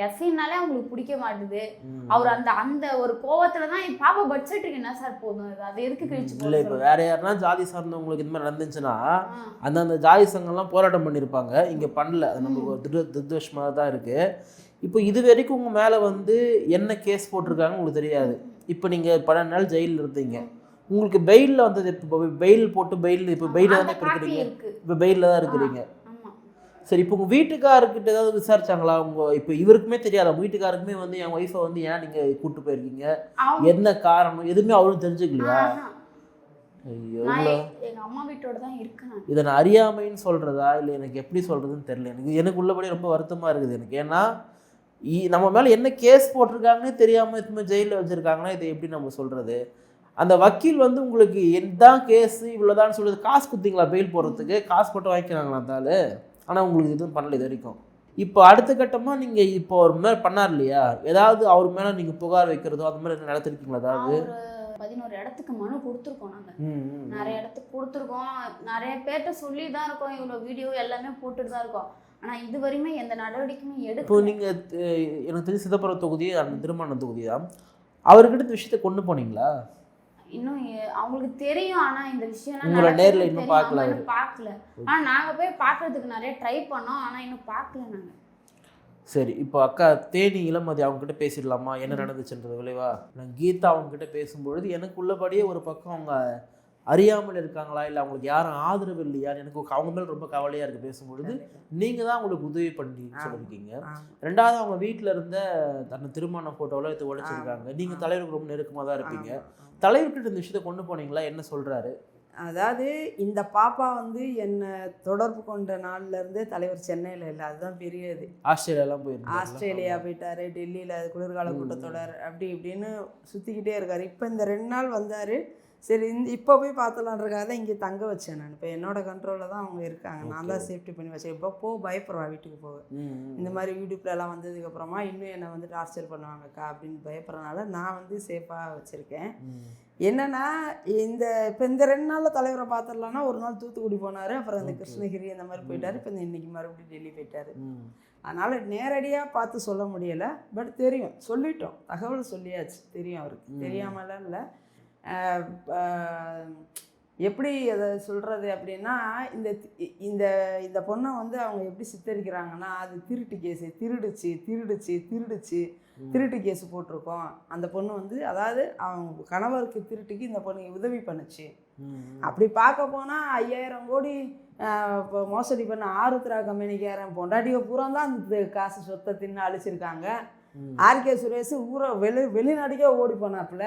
எஸ்சின்னாலே அவங்களுக்கு பிடிக்க மாட்டுது. அவர் அந்த அந்த ஒரு கோவத்துல தான் பாப்பா பட்ஜெட்டுக்கு என்ன சார் போதும், அது எதுக்கு கிழிச்சு இல்லை இப்போ வேற யாருன்னா ஜாதி சார்ந்தவங்களுக்கு இந்த மாதிரி நடந்துச்சுன்னா அந்த ஜாதி சங்கம்லாம் போராட்டம் பண்ணியிருப்பாங்க. இங்கே பண்ணல, அது நமக்கு ஒரு துர்தோஷமாக தான் இருக்குது. இப்போ இது வரைக்கும் உங்கள் மேலே வந்து என்ன கேஸ் போட்டிருக்காங்க உங்களுக்கு தெரியாது. இப்போ நீங்கள் 12 நாள் ஜெயிலில் இருந்தீங்க, உங்களுக்கு பெயிலில் வந்தது. இப்போ பெயில் போட்டு பெயில் இப்போ பெயிலில் தானே இப்போ இருக்கிறீங்க, இப்போ பெயிலில் தான் இருக்கிறீங்க. சரி, இப்போ உங்கள் வீட்டுக்காரர்கிட்ட ஏதாவது விசாரிச்சாங்களா? இப்போ இவருக்குமே தெரியாது, உங்கள் வீட்டுக்காருக்குமே வந்து என் ஒய்ஃபை வந்து ஏன் நீங்கள் கூப்பிட்டு போயிருக்கீங்க, என்ன காரணம், எதுவுமே அவரும் தெரிஞ்சுக்கலையா? ஐயோ, எங்கள் அம்மா வீட்டோட தான் இருக்கேன். இதை நான் அறியாமைன்னு சொல்கிறதா இல்லை எனக்கு எப்படி சொல்கிறதுன்னு தெரியல. எனக்கு உள்ளபடி ரொம்ப வருத்தமாக இருக்குது எனக்கு. ஏன்னா நம்ம மேலே என்ன கேஸ் போட்டிருக்காங்கன்னே தெரியாமல் இதுமே ஜெயிலில் வச்சுருக்காங்கன்னா இதை எப்படி நம்ம சொல்கிறது? அந்த வக்கீல் வந்து உங்களுக்கு எந்தான் கேஸு இவ்வளோதான் சொல்கிறது, காசு கொடுத்தீங்களா பெயில் போடுறதுக்கு? காசு போட்டு வாங்கிக்கிறாங்களா தாள்? ஆனால் உங்களுக்கு எதுவும் பண்ணல இது வரைக்கும். இப்போ அடுத்த கட்டமாக நீங்கள் இப்போ ஒரு மேலே பண்ணார் இல்லையா, ஏதாவது அவர் மேலே நீங்கள் புகார் வைக்கிறதோ அந்த மாதிரி என்ன நடத்திருக்கீங்களா? அதாவது 11 இடத்துக்கு மனு கொடுத்துருக்கோம். நாங்கள் நிறைய இடத்துக்கு கொடுத்துருக்கோம், நிறைய பேர்கிட்ட சொல்லி தான் இருக்கோம், இவ்வளோ வீடியோ எல்லாமே போட்டுட்டு தான் இருக்கோம். ஆனால் இது வரையுமே எந்த நடவடிக்கையும் எடுக்கும். இப்போ நீங்கள் எனக்கு தெரிஞ்ச சிதம்பரம் தொகுதி அந்த திருமணம் தொகுதி தான், அவர்கிட்ட இந்த விஷயத்தை கொண்டு போனீங்களா? இன்னும் அவங்களுக்கு தெரியும், ஆனா இந்த விஷயம் உங்களை நேர்ல இன்னும் பார்க்கல. ஆனா நாங்க போய் பார்க்கிறதுக்கு நிறைய ட்ரை பண்ணோம், ஆனா இன்னும் பார்க்கல நாங்க. சரி, இப்போ அக்கா தேனி இளமதி அவங்க கிட்ட பேசிடலாமா, என்ன நடந்துச்சுன்றது விளைவா? நான் கீதா அவங்க கிட்ட பேசும்பொழுது எனக்கு உள்ளபடியே ஒரு பக்கம் அவங்க அறியாமல் இருக்காங்களா இல்லை அவங்களுக்கு யாரும் ஆதரவு இல்லையான்னு எனக்கு அவங்க மேலே ரொம்ப கவலையாக இருக்குது பேசும்பொழுது. நீங்கள் தான் அவங்களுக்கு உதவி பண்ணி சொல்லியிருக்கீங்க. ரெண்டாவது அவங்க வீட்டில் இருந்த தன்னை திருமண ஃபோட்டோவில் எடுத்து உடைச்சிருக்காங்க. நீங்கள் தலைவருக்கு ரொம்ப நெருக்கமாக தான் இருப்பீங்க. தலைவர்கிட்ட இந்த விஷயத்தை கொண்டு போனீங்களா? என்ன சொல்கிறாரு? அதாவது இந்த பாப்பா வந்து என்னை தொடர்பு கொண்ட நாள்லேருந்தே தலைவர் சென்னையில் இல்லை, அதுதான் பெரிய இது. ஆஸ்திரேலியாலாம் போயிருந்தாரு, ஆஸ்திரேலியா போயிட்டாரு, டெல்லியில் குளிர்கால கூட்டத்தொடர் அப்படி இப்படின்னு சுற்றிக்கிட்டே இருக்கார். இப்போ இந்த 2 நாள் வந்தார். சரி, இப்போ போய் பார்த்தலான்றக்காக தான் இங்கே தங்க வச்சேன் நான். இப்போ என்னோட கண்ட்ரோலில் தான் அவங்க இருக்காங்க, நான் தான் சேஃப்டி பண்ணி வச்சேன். இப்போ பயப்படுறா வீட்டுக்கு போக. இந்த மாதிரி யூடியூப்லலாம் வந்ததுக்கப்புறமா இன்னும் என்னை வந்து டார்ச்சர் பண்ணுவாங்கக்கா அப்படின்னு பயப்படுறதுனால நான் வந்து சேஃபாக வச்சுருக்கேன். என்னென்னா இப்போ இந்த 2 நாளில் தலைவரை பார்த்துடலான்னா ஒரு நாள் தூத்துக்குடி போனார், அப்புறம் இந்த கிருஷ்ணகிரி அந்த மாதிரி போயிட்டார், இப்போ இன்றைக்கி மறுபடியும் டெல்லி போயிட்டார். அதனால் நேரடியாக பார்த்து சொல்ல முடியலை, பட் தெரியும், சொல்லிட்டோம், தகவல் சொல்லியாச்சு, தெரியும் அவருக்கு, தெரியாமலாம் இல்லை. எப்படி அதை சொல்கிறது அப்படின்னா இந்த இந்த இந்த பொண்ணை வந்து அவங்க எப்படி சித்தரிக்கிறாங்கன்னா அது திருட்டு கேஸு, திருட்டு கேஸு போட்டிருக்கோம். அந்த பொண்ணு வந்து அதாவது அவங்க கணவருக்கு திருட்டுக்கு இந்த பொண்ணு உதவி பண்ணுச்சு. அப்படி பார்க்க போனால் 5000 கோடி இப்போ மோசடி பண்ண ஆருத்ரா கம்பெனிக்காரன் பொண்டாட்டியை பூரா தான் அந்த காசு சொத்தை தின்னு அழிச்சிருக்காங்க. ஆர்கே சுரேஷ் வெளிநாட்டுக்கே ஓடி போனாப்புல.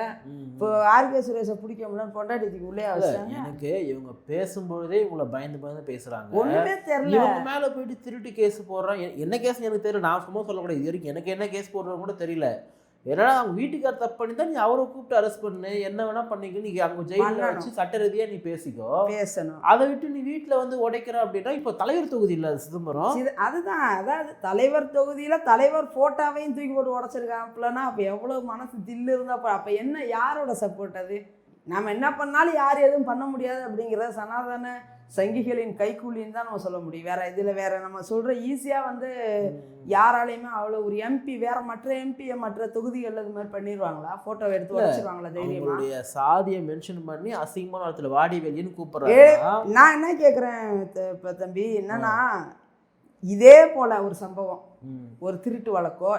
இப்போ ஆர்கே சுரேஷை பிடிக்க முடியல, பொண்டாட்டிக்கு உள்ளே வச்சாங்க. எனக்கு இவங்க பேசும்பொழுதே இவங்களை பயந்து பேசுறாங்க, ஒண்ணுமே தெரியல. இவங்க மேல போயிட்டு திருட்டு கேஸ் போடுறான். என்ன கேஸ் எனக்கு தெரியல, நான் சும்மா சொல்லக்கூடாது, இது வரைக்கும் எனக்கு என்ன கேஸ் போடுறது கூட தெரியல. ஏன்னா அவங்க வீட்டுக்கார தப்பு பண்ணி தான் நீ அவரை கூப்பிட்டு அரெஸ்ட் பண்ணு, என்ன வேணா பண்ணிக்க, நீ அங்கே ஜெயிலில் வச்சு சட்ட ரீதியாக நீ பேசணும். அதை விட்டு நீ வீட்டில் வந்து உடைக்கிற அப்படின்னா இப்போ தலைவர் தொகுதி இல்லை சிதம்பரம், அதுதான். அதாவது தலைவர் தொகுதியில் தலைவர் ஃபோட்டோவையும் தூக்கி போட்டு உடச்சிருக்காங்களான்னா அப்போ எவ்வளோ மனசு தில்லு இருந்தால் அப்போ என்ன, யாரோட சப்போர்ட் அது? நம்ம என்ன பண்ணாலும் யார் எதுவும் பண்ண முடியாது அப்படிங்கிற சனாதன சங்கிகளின் கைக்கூலின்னு தான் நம்ம சொல்ல முடியும். வேற நம்ம சொல்கிற ஈஸியாக வந்து யாராலையுமே அவ்வளோ ஒரு எம்பி மற்ற எம்பியை மற்ற தொகுதிகளில் இது மாதிரி பண்ணிடுவாங்களா? ஃபோட்டோ எடுத்து வச்சுருவாங்களா தைரியமாக? சாதியை மென்ஷன் பண்ணி அசிங்கமான இடத்துல வாடி வெளியன்னு கூப்பிட்றாங்க. நான் என்ன கேட்குறேன் இப்போ தம்பி, என்னன்னா இதே போல் ஒரு சம்பவம், ஒரு திருட்டு வழக்கோ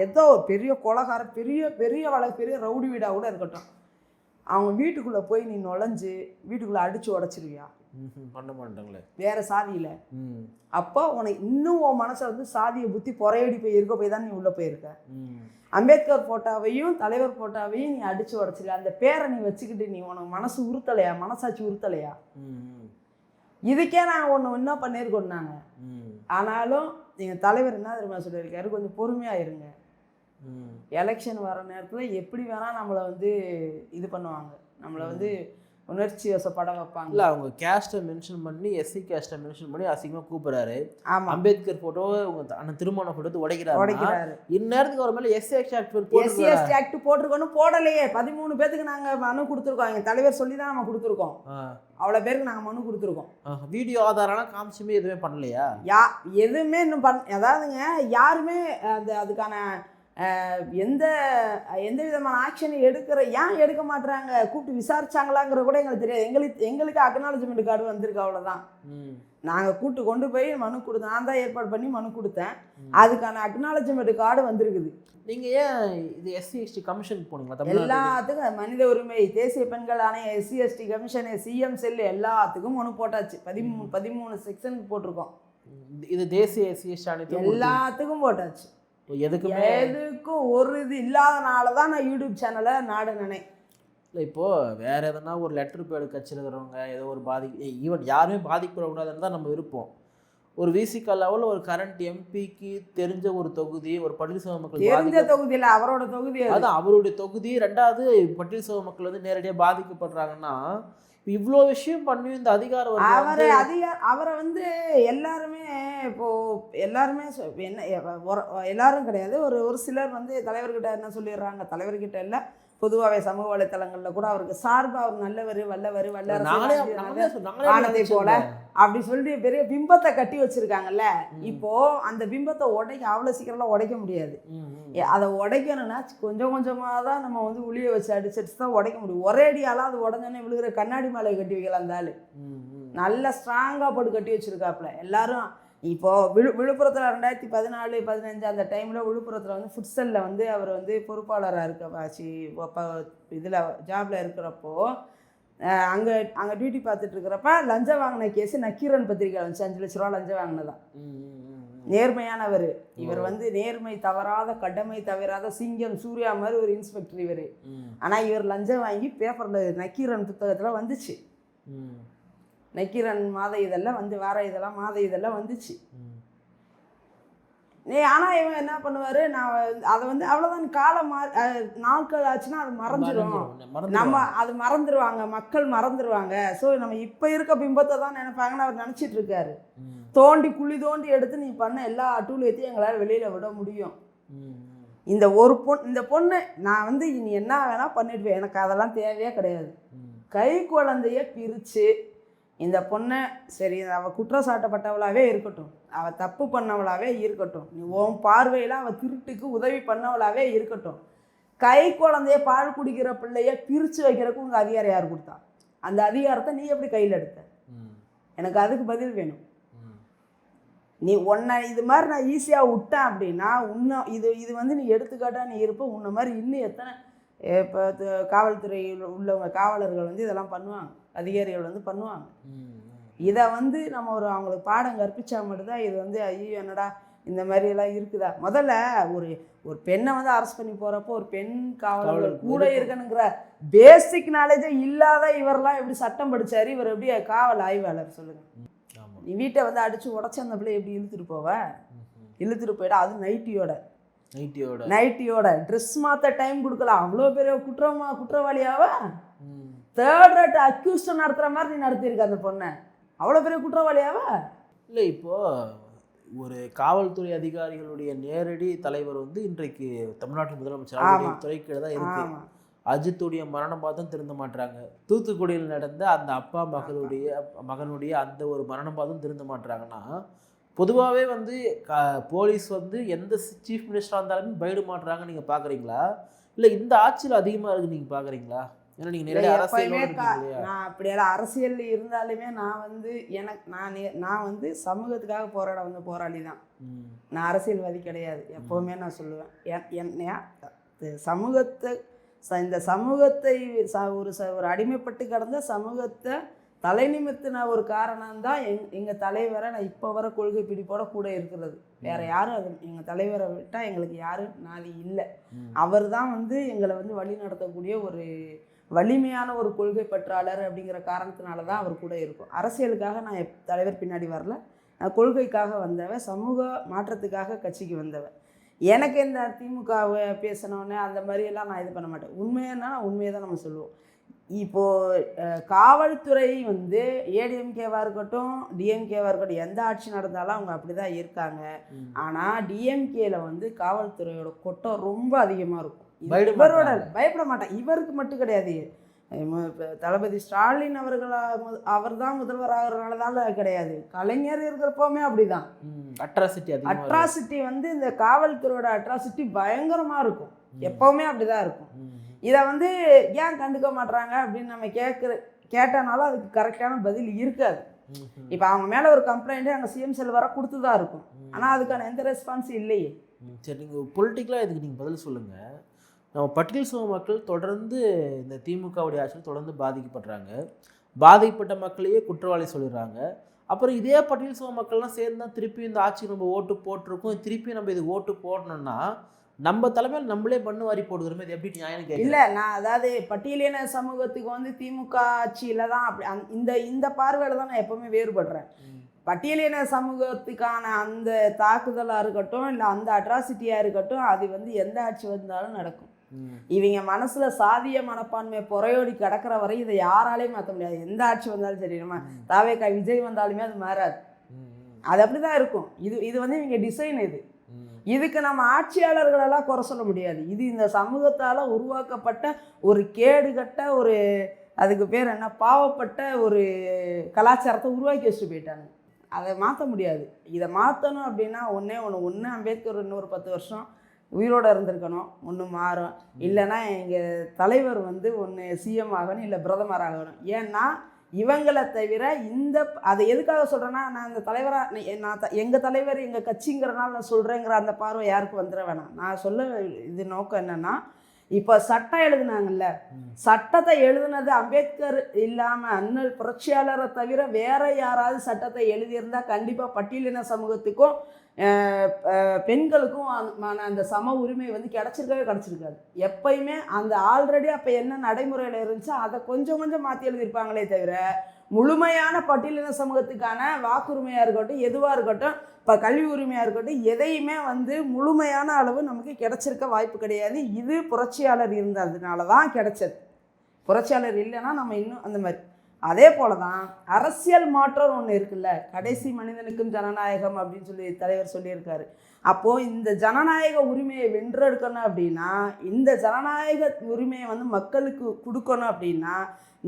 ஏதோ ஒரு பெரிய கொலைகாரம், பெரிய வழக்கு, பெரிய ரவுடி வீடாக கூட இருக்கட்டும், அவங்க வீட்டுக்குள்ளே போய் நீ நுழைஞ்சு வீட்டுக்குள்ளே அடித்து உடச்சிருவியா? பண்ண மாட்டாங்களே, வேற சாதியில். அப்போ உனக்கு இன்னும் உன் மனசை வந்து சாதியை புத்தி பொறையடி போய் இருக்க போய் தான் நீ உள்ளே போயிருக்க. அம்பேத்கர் ஃபோட்டோவையும் தலைவர் ஃபோட்டோவையும் நீ அடித்து உடச்சில அந்த பேரை நீ வச்சுக்கிட்டு நீ உனக்கு மனசு உறுத்தலையா, மனசாட்சி உறுத்தலையா? இதுக்கே நான் ஒன்று என்ன பண்ணியிருக்கோம் நாங்கள். ஆனாலும் நீங்கள் தலைவர் என்ன தெரியுமா சொல்லியிருக்காரு, கொஞ்சம் பொறுமையாக இருங்க. எலெக்ஷன் வர நேரத்தில் எப்படி வேணால் நம்மளை வந்து இது பண்ணுவாங்க, நம்மளை வந்து உணர்ச்சி வசப்பட வைப்பாங்க. இல்லை அவங்க கேஸ்ட்டை மென்ஷன் பண்ணி எஸ்சி கேஸ்ட்டை மென்ஷன் பண்ணி அசிங்கமாக கூப்பிட்றாரு. ஆமாம், அம்பேத்கர் ஃபோட்டோ உங்கள் அண்ணன் திருமண ஃபோட்டோ உடைக்கிறாரு. இந்நேரத்துக்கு ஒரு மேலே எஸ்சி எஸ்சி ஆக்ட் போட்டிருக்கோன்னு போடலையே. 13 பேருக்கு நாங்கள் மனு கொடுத்துருக்கோம். எங்கள் தலைவர் சொல்லி தான் நம்ம கொடுத்துருக்கோம். அவ்வளோ பேருக்கு நாங்கள் மனு கொடுத்துருக்கோம். வீடியோ ஆதாரம்லாம் காமிச்சுமே எதுவுமே பண்ணலையா? எதுவுமே இன்னும் அதாவதுங்க யாருமே அதுக்கான எந்த விதமான ஆக்ஷனை ஏன் எடுக்க மாட்டுறாங்க, கூப்பிட்டு விசாரிச்சாங்களாங்கிற கூட எங்களுக்கு தெரியாது. எங்களுக்கு அக்னாலஜ்மெண்ட் கார்டு வந்திருக்கு, அவ்வளோதான். நாங்கள் கொண்டு போய் மனு கொடுத்தோம். நான் தான் ஏற்பாடு பண்ணி மனு கொடுத்தேன். அதுக்கான அக்னாலஜ்மெண்ட் கார்டு வந்திருக்குது. நீங்கள் ஏன் இது எஸ்சி எஸ்டி கமிஷன் போனீங்களா? எல்லாத்துக்கும் மனித உரிமை, தேசிய பெண்கள் ஆணையம், SC ST commission, CM cell எல்லாத்துக்கும் மனு போட்டாச்சு. 13 செக்ஷனுக்கு போட்டிருக்கோம். இது தேசிய எஸ்சி எஸ்டி ஆணையத்துக்கு எல்லாத்துக்கும் போட்டாச்சு. எதுக்கும் ஒரு இது இல்லாதனால தான் நான் யூடியூப் சேனலை நாடு நினை. இல்லை இப்போது வேறு எதனா ஒரு லெட்டர் பேடு கட்சியில் இருக்கிறவங்க ஏதோ ஒரு ஈவன் யாருமே பாதிக்கப்படக்கூடாதுன்னு தான் நம்ம இருப்போம். ஒரு விசிகா லெவலில் ஒரு கரண்ட் எம்பிக்கு தெரிஞ்ச ஒரு தொகுதி, ஒரு பட்டியல் மக்கள் தெரிஞ்ச தொகுதியில் அவரோட தொகுதி, அதான் அவருடைய தொகுதி. ரெண்டாவது பட்டியல் மக்கள் வந்து நேரடியாக பாதிக்கப்படுறாங்கன்னா இவ்வளோ விஷயம் பண்ணி இந்த அதிகாரம் அவரை வந்து எல்லாருமே இப்போது எல்லாருமே என்ன எல்லாரும் கிடையாது, ஒரு சிலர் வந்து தலைவர்கிட்ட என்ன சொல்லிடுறாங்க, தலைவர்கிட்ட இல்லை பொதுவாகவே சமூக வலைத்தளங்களில் கூட அவருக்கு சார்பாக அவர் நல்லவர், வல்லவர், வல்லரசை போல அப்படி சொல்லி பெரிய பிம்பத்தை கட்டி வச்சிருக்காங்கல்ல. இப்போ அந்த பிம்பத்தை அவ்வளோ சீக்கிரம்லாம் உடைக்க முடியாது. அதை உடைக்கணும்னா கொஞ்சம் கொஞ்சமாக தான் நம்ம வந்து உளியை வச்சு அடிச்சு தான் உடைக்க முடியும். ஒரே அடியாலாம் அது உடஞ்சோன்னே விழுகிற கண்ணாடி மாலையை கட்டி வைக்கலாம். அந்த ஆள் நல்லா ஸ்ட்ராங்காக போட்டு கட்டி வச்சிருக்காப்புல. எல்லாரும் இப்போது விழுப்புரத்தில் 2014, 15 அந்த டைமில் விழுப்புரத்தில் வந்து ஃபுட்சலில் வந்து அவர் வந்து பொறுப்பாளராக இதில் ஜாபில் இருக்கிறப்போ அங்கே டியூட்டி பார்த்துட்டு இருக்கிறப்ப லஞ்சம் வாங்கின கேஸு நக்கீரன் பத்திரிக்கை வந்துச்சு. 5 லட்ச ரூபா லஞ்சம் வாங்கினதான். நேர்மையானவர் இவர் வந்து நேர்மை தவறாத, கடமை தவறாத சிங்கம் சூர்யா மாதிரி ஒரு இன்ஸ்பெக்டர் இவர். ஆனால் இவர் லஞ்சம் வாங்கி பேப்பரில் நக்கீரன் புத்தகத்தில் வந்துச்சு. நக்கீரன் மாத இதெல்லாம் வந்து வார இதெல்லாம் மாத இதெல்லாம் வந்துச்சு. ஆனால் இவன் என்ன பண்ணுவார், நான் அதை வந்து அவ்வளோதான் நாட்கள் ஆச்சுன்னா அது மறைஞ்சிடும். அது மறந்துடுவாங்க, மக்கள் மறந்துடுவாங்க. ஸோ நம்ம இப்போ இருக்க பிம்பத்தை தான் நினைப்பாங்கன்னு அவர் நினச்சிட்டு இருக்காரு. குழி தோண்டி எடுத்து நீ பண்ண எல்லா அட்டூழியத்தையும் எங்களால் வெளியில் விட முடியும். இந்த பொண்ணு நான் வந்து இனி என்ன வேணால் பண்ணிடுவேன், எனக்கு அதெல்லாம் தேவையே கிடையாது. கை குழந்தைய பிரித்து இந்த பொண்ணை சரி அவள் குற்றச்சாட்டப்பட்டவளாகவே இருக்கட்டும், அவள் தப்பு பண்ணவளாகவே இருக்கட்டும், நீ உன் பார்வையில் அவள் திருட்டுக்கு உதவி பண்ணவளாகவே இருக்கட்டும், கை குழந்தைய பால் குடிக்கிற பிள்ளைய பிரித்து வைக்கிறதுக்கு உங்கள் அதிகாரம் யார் கொடுத்தா? அந்த அதிகாரத்தை நீ எப்படி கையில் எடுத்த? எனக்கு அதுக்கு பதில் வேணும். நீ இது மாதிரி நான் ஈஸியாக விட்டேன் அப்படின்னா இன்னும் இது வந்து நீ எடுத்துக்காட்டாக நீ இருப்ப. உன்ன மாதிரி இன்னும் எத்தனை இப்போ காவல்துறையில் உள்ளவங்க காவலர்கள் வந்து இதெல்லாம் பண்ணுவாங்க, அதிகாரிகள் வந்து பண்ணுவாங்க. இதை வந்து நம்ம அவங்களுக்கு பாடம் கற்பிச்சா மட்டும்தான் இது வந்து ஐயோ என்னடா இந்த மாதிரியெல்லாம் இருக்குதா. முதல்ல ஒரு பெண்ணை வந்து அரெஸ்ட் பண்ணி போகிறப்போ ஒரு பெண் காவலர்கள் கூட இருக்கணுங்கிற பேசிக் நாலேஜே இல்லாத இவரெல்லாம் எப்படி சட்டம் படித்தார்? இவர் எப்படி காவல் ஆய்வாளர்? சொல்லுங்கள். நீ வீட்டை வந்து அடித்து உடச்சி அந்த பிள்ளை எப்படி இழுத்துட்டு போயிட, அது நைட்டியோட ட்ரெஸ் மாற்ற டைம் கொடுக்கலாம். அவ்வளோ பெரிய குற்றவாளியாவா? தேர்ட் ரேட் அக்யூஸ்டை நடத்துகிற மாதிரி நீ நடத்தியிருக்க அந்த பொண்ணை. அவ்வளோ பெரிய குற்றவாளியாவா? இல்லை இப்போது ஒரு காவல்துறை அதிகாரிகளுடைய நேரடி தலைவர் வந்து இன்றைக்கு தமிழ்நாட்டு முதலமைச்சர் துறைக்கீழ தான் இருக்கு. அஜித்துடைய மரணம் பார்த்தும் திருந்த மாட்டுறாங்க. தூத்துக்குடியில் நடந்த அந்த அப்பா மகனுடைய அந்த ஒரு மரணம் பார்த்தும் திருந்த மாட்டுறாங்கன்னா, பொதுவாகவே வந்து போலீஸ் வந்து எந்த சீஃப் மினிஸ்டராக இருந்தாலுமே பயிடு மாட்டுறாங்க. நீங்கள் பார்க்குறீங்களா? இல்லை இந்த ஆட்சியில் அதிகமாக இருக்குது நீங்கள் பார்க்குறீங்களா? ஏன்னா நீங்கள் நிறைய நான் அப்படியெல்லாம் அரசியல் இருந்தாலுமே நான் வந்து நான் வந்து சமூகத்துக்காக போராட வந்த போராளி தான். நான் அரசியல்வாதி கிடையாது. எப்போவுமே நான் சொல்லுவேன், இந்த சமூகத்தை ஒரு அடிமைப்பட்டு கிடந்த சமூகத்தை தலை நிமித்தின ஒரு காரணம் தான் எங்கள் தலைவரை நான் இப்போ வர கொள்கை பிடிப்போட கூட இருக்கிறது. வேற யாரும் அது எங்கள் தலைவரை விட்டால் எங்களுக்கு யாரும் நாதி இல்லை. அவர் தான் வந்து எங்களை வந்து வழி நடத்தக்கூடிய ஒரு வலிமையான ஒரு கொள்கை பற்றாளர் அப்படிங்கிற காரணத்தினால தான் அவர் கூட இருக்கும். அரசியலுக்காக நான் தலைவர் பின்னாடி வரல, நான் கொள்கைக்காக வந்தவன், சமூக மாற்றத்துக்காக கட்சிக்கு வந்தவன். எனக்கு இந்த திமுகவை பேசினோன்னே அந்த மாதிரியெல்லாம் நான் இது பண்ண மாட்டேன். உண்மையானா நான் உண்மையை தான் நம்ம சொல்லுவோம். இப்போது காவல்துறை வந்து ஏடிஎம்கேவாக இருக்கட்டும் டிஎம்கேவாக இருக்கட்டும் எந்த ஆட்சி நடந்தாலும் அவங்க அப்படி தான் இருக்காங்க. ஆனால் டிஎம்கேல வந்து காவல்துறையோட கொட்டம் ரொம்ப அதிகமாக இருக்கும். இவரோட பயப்பட மாட்டேன். இவருக்கு மட்டும் கிடையாது, தளபதி ஸ்டாலின் அவர் தான் முதல்வர் ஆகிறதுனால கிடையாது, கலைஞர் இருக்கிறப்பவுமே அப்படிதான். அட்ராசிட்டி வந்து இந்த காவல்துறையோட அட்ராசிட்டி பயங்கரமாக இருக்கும், எப்பவுமே அப்படிதான் இருக்கும். இதை வந்து ஏன் கண்டுக்க மாட்றாங்க அப்படின்னு நம்ம கேட்டனாலும் அதுக்கு கரெக்டான பதில் இருக்காது. இப்போ அவங்க மேலே ஒரு கம்ப்ளைண்ட்டு அங்கே சிஎம் செல் வர கொடுத்து தான் இருக்கும், ஆனால் அதுக்கான எந்த ரெஸ்பான்ஸ் இல்லையே. சரி, நீங்கள் பொலிட்டிக்கலாக இதுக்கு நீங்கள் பதில் சொல்லுங்கள். நம்ம பட்டியல் சமூக மக்கள் தொடர்ந்து இந்த திமுகவுடைய ஆட்சியில் தொடர்ந்து பாதிக்கப்படுறாங்க, பாதிக்கப்பட்ட மக்களையே குற்றவாளி சொல்லிடுறாங்க. அப்புறம் இதே பட்டியல் சமூக மக்கள்லாம் சேர்ந்து தான் திருப்பி இந்த ஆட்சி நம்ம ஓட்டு போட்டிருக்கோம், திருப்பி நம்ம இது ஓட்டு போடணும்னா நம்ம தலைமையில் நம்மளே பண்ணு வாரி போடுகிறோமே, இது எப்படி நியாயம்? இல்லை, நான் அதாவது பட்டியலின சமூகத்துக்கு வந்து திமுக ஆட்சியில் தான் அப்படி இந்த பார்வையில் தான் நான் எப்போவுமே வேறுபடுறேன். பட்டியலின சமூகத்துக்கான அந்த தாக்குதலாக இருக்கட்டும் இல்லை அந்த அட்ராசிட்டியாக இருக்கட்டும், அது வந்து எந்த ஆட்சி வந்தாலும் நடக்கும். இவங்க மனசுல சாதிய மனப்பான்மை புறையோடி கிடக்கிற வரை இதை யாராலையும் மாற்ற முடியாது. எந்த ஆட்சி வந்தாலும் சரி, நம்ம தாவேக்கா விஜய் வந்தாலுமே அது மாறாது, அது அப்படிதான் இருக்கும். இது வந்து இவங்க டிசைன். இதுக்கு நம்ம ஆட்சியாளர்களெல்லாம் குறை சொல்ல முடியாது. இது இந்த சமூகத்தால் உருவாக்கப்பட்ட ஒரு கேடுகட்ட ஒரு, அதுக்கு பேர் என்ன, பாவப்பட்ட ஒரு கலாச்சாரத்தை உருவாக்கி வச்சுட்டு போயிட்டாங்க. அதை மாற்ற முடியாது. இதை மாற்றணும் அப்படின்னா ஒன்று அம்பேத்கர் இன்னொரு 10 வருஷம் உயிரோடு இருந்திருக்கணும், ஒன்று மாறும். இல்லைன்னா எங்கள் தலைவர் வந்து ஒன்று சிஎம் ஆகணும், இல்லை பிரதமர் ஆகணும். ஏன்னா இவங்களை தவிர அதை எதுக்காக சொல்கிறேன்னா, நான் இந்த தலைவராக எங்கள் தலைவர் எங்கள் கட்சிங்கிறனால நான் சொல்கிறேங்கிற அந்த பார்வை யாருக்கும் வந்துட வேணாம். நான் சொல்ல இது நோக்கம் என்னென்னா, இப்போ சட்டம் எழுதுனாங்கல்ல, சட்டத்தை எழுதுனது அம்பேத்கர் இல்லாமல் அண்ணல் புரட்சியாளரை தவிர வேற யாராவது சட்டத்தை எழுதியிருந்தால் கண்டிப்பாக பட்டியலின சமூகத்துக்கும் பெண்களுக்கும் அந்த சம உரிமை வந்து கிடச்சிருக்காது. எப்பயுமே அந்த ஆல்ரெடி அப்போ என்ன நடைமுறையில் இருந்துச்சோ அதை கொஞ்சம் மாற்றி எழுதியிருப்பாங்களே தவிர முழுமையான பட்டியலின சமூகத்துக்கான வாக்குரிமையாக இருக்கட்டும், எதுவாக இருக்கட்டும், இப்போ கல்வி உரிமையாக இருக்கட்டும், எதையுமே வந்து முழுமையான அளவு நமக்கு கிடச்சிருக்க வாய்ப்பு கிடையாது. இது புரட்சியாளர் இருந்ததுனால தான் கிடச்சது. புரட்சியாளர் இல்லைன்னா நம்ம இன்னும் அந்த மாதிரி. அதே போல தான் அரசியல் மாற்றம் ஒன்று இருக்குல்ல, கடைசி மனிதனுக்கும் ஜனநாயகம் அப்படின்னு சொல்லி தலைவர் சொல்லியிருக்காரு. அப்போது இந்த ஜனநாயக உரிமையை வென்றெடுக்கணும் அப்படின்னா, இந்த ஜனநாயக உரிமையை வந்து மக்களுக்கு கொடுக்கணும் அப்படின்னா,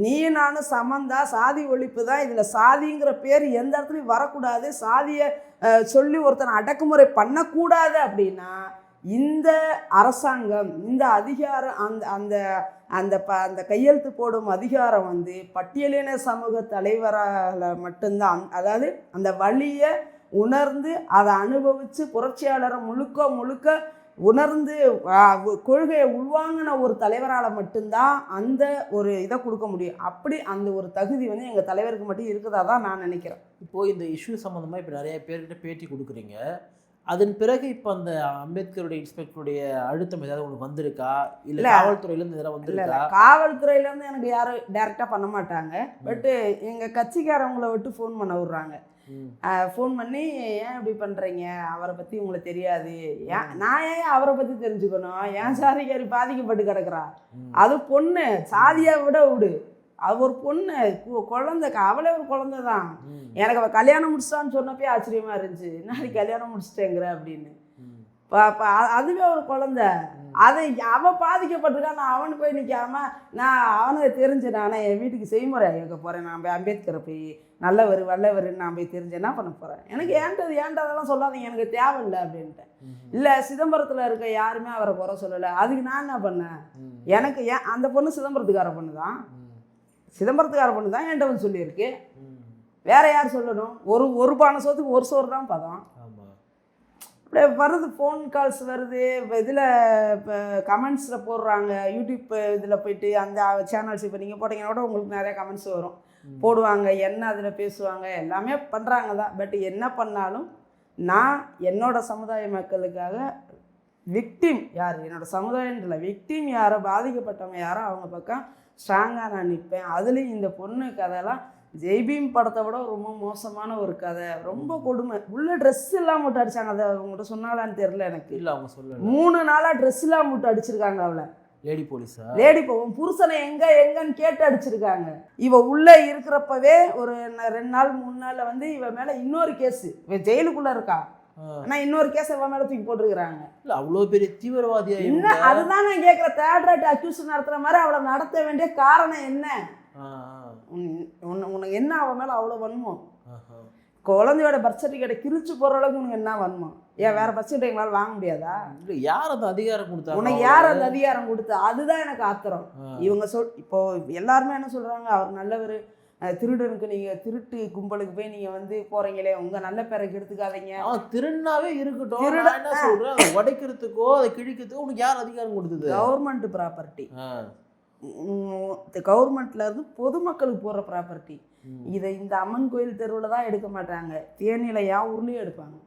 நீ நானும் சமந்தா, சாதி ஒழிப்பு தான். இதில் சாதிங்கிற பேர் எந்த இடத்துலையும் வரக்கூடாது, சாதியை சொல்லி ஒருத்தனை அடக்குமுறை பண்ணக்கூடாது அப்படின்னா இந்த அரசாங்கம், இந்த அதிகாரம், அந்த கையெழுத்து போடும் அதிகாரம் வந்து பட்டியலின சமூக தலைவரால் மட்டும்தான். அதாவது அந்த வழியை உணர்ந்து அதை அனுபவித்து புரட்சியாளரை முழுக்க உணர்ந்து கொள்கையை உள்வாங்கின ஒரு தலைவரால் மட்டும்தான் அந்த ஒரு இதை கொடுக்க முடியும். அப்படி அந்த ஒரு தகுதி வந்து எங்கள் தலைவருக்கு மட்டும் இருக்குதா தான் நான் நினைக்கிறேன். இப்போது இந்த இஷ்யூ சம்மந்தமாக இப்போ நிறைய பேர்கிட்ட பேட்டி கொடுக்குறீங்க. அதன் பிறகு இப்போ அந்த அம்பேத்கருடைய இன்ஸ்பெக்டருடைய அழுத்தம் ஏதாவது உங்களுக்கு வந்திருக்கா, இல்லை காவல்துறையிலேருந்து இதெல்லாம் வந்திருக்கா? காவல்துறையிலேருந்து எனக்கு யாரும் டைரெக்டாக பண்ண மாட்டாங்க. பட்டு எங்கள் கட்சிக்காரவங்களை விட்டு ஃபோன் பண்ண விட்றாங்க. ஃபோன் பண்ணி ஏன் இப்படி பண்ணுறீங்க, அவரை பற்றி உங்களுக்கு தெரியாது, நான் ஏன் அவரை பற்றி தெரிஞ்சுக்கணும், ஏன் சாதிக்காரி பாதிக்கப்பட்டு கிடக்குறா, அது பொண்ணு, சாதியை விடு, அது ஒரு பொண்ணு, குழந்தை, அவளே ஒரு குழந்தை தான். எனக்கு அவள் கல்யாணம் முடிச்சிட்டான்னு சொன்னப்பே ஆச்சரியமாக இருந்துச்சு, என்ன கல்யாணம் முடிச்சிட்டேங்கிற அப்படின்னு. அதுவே ஒரு குழந்தை, அதை அவன் பாதிக்கப்பட்டிருக்கா, நான் அவனுக்கு போய் நிற்காம நான் அவனுக்கு தெரிஞ்சு நானே என் வீட்டுக்கு செய்முறை கேட்க போகிறேன். நான் போய் அம்பேத்கரை போய் நல்லவர் வல்லவருன்னு நான் போய் தெரிஞ்சு என்ன பண்ண போகிறேன், எனக்கு ஏண்டதெல்லாம் சொல்லாதீங்க, எனக்கு தேவையில்லை அப்படின்ட்டேன். இல்லை, சிதம்பரத்தில் இருக்க யாருமே அவரை குறை சொல்லலை, அதுக்கு நான் என்ன பண்ணேன், எனக்கு ஏன் அந்த பொண்ணு சிதம்பரத்துக்கார பொண்ணு தான், என்கிட்ட வந்து சொல்லியிருக்கு, வேற யார் சொல்லணும்? ஒரு பானை சோத்துக்கு ஒரு சோறு தான் பதம். அப்படியே வருது, ஃபோன் கால்ஸ் வருது, இதில் இப்போ கமெண்ட்ஸில் போடுறாங்க, யூடியூப் இதில் போயிட்டு அந்த சேனல்ஸ் இப்போ நீங்கள் போட்டிங்கன்னா கூட உங்களுக்கு நிறைய கமெண்ட்ஸ் வரும். போடுவாங்க, என்ன அதில் பேசுவாங்க, எல்லாமே பண்ணுறாங்க தான். பட் என்ன பண்ணாலும் நான் என்னோட சமுதாய மக்களுக்காக விக்டிம் யார், என்னோடய சமுதாயத்தில் விக்டிம் யாரோ, பாதிக்கப்பட்டவங்க யாரோ அவங்க பக்கம் ஸ்ட்ராங்காக நான் நிற்பேன். அதுலேயும் இந்த பொண்ணு கதையெல்லாம் ஜெய்பீம் படத்தை விட ரொம்ப மோசமான ஒரு கதை, ரொம்ப கொடுமை. உள்ள ட்ரெஸ் எல்லாம் மட்டும் அடிச்சாங்க. அதை அவங்கள்ட்ட சொன்னாலான்னு தெரியல எனக்கு. இல்லை அவங்க சொல்ல 3 நாளாக ட்ரெஸ் எல்லாம் மட்டும் அடிச்சிருக்காங்க அவளை. லேடி போலீஸா? லேடி போவோம் புருஷனை எங்கன்னு கேட்டு அடிச்சிருக்காங்க. இவ உள்ள இருக்கிறப்பவே ஒரு 2 நாள் 3 நாள்ல வந்து இவ மேல இன்னொரு கேஸ், இவ ஜெயிலுக்குள்ள இருக்கா, ஆனா இன்னொரு கேஸ் இவ மேல தூக்கி போட்டுருக்காங்க. இல்ல அவ்வளவு பெரிய தீவிரவாதியா? இன்னும் அதுதான் நான் கேட்கிறேன். தேர்ட் ரைட் அக்யூஸ் நடத்துற மாதிரி அவளை நடத்த வேண்டிய காரணம் என்ன? உனக்கு என்ன அவ மேல அவ்வளவு வன்மம்? குழந்தையோட பர்த் சர்டிஃபிகேட்டை கிழிச்சு போற அளவுக்கு உனக்கு என்ன வன்மம்? ஏன் வேற பர்த் சர்டிஃபிகேட் எங்களால் வாங்க முடியாதா? யார் அந்த அதிகாரம் கொடுத்தா? உனக்கு யார் அந்த அதிகாரம் கொடுத்தா? அதுதான் எனக்கு ஆத்திரம். இவங்க இப்போ எல்லாருமே என்ன சொல்றாங்க, அவர் நல்லவர், திருடனுக்கு நீங்க திருட்டு கும்பலுக்கு போய் நீங்க வந்து போறீங்களே, உங்க நல்ல பேரை கெடுத்துக்காதீங்க. திருடனாவே இருக்கட்டும், என்ன சொல்றேன், உடைக்கிறதுக்கோ அதை கிழிக்கிறதுக்கோ உனக்கு யார் அதிகாரம் கொடுத்தது? கவர்மெண்ட் ப்ராப்பர்ட்டி, கவர்மெண்ட்ல இருந்து பொதுமக்களுக்கு போற ப்ராப்பர்ட்டி. இதை இந்த அம்மன் கோயில் தெருவில் தான் எடுக்க மாட்டாங்க, தேனியில என் ஊர்லயும் எடுப்பாங்க.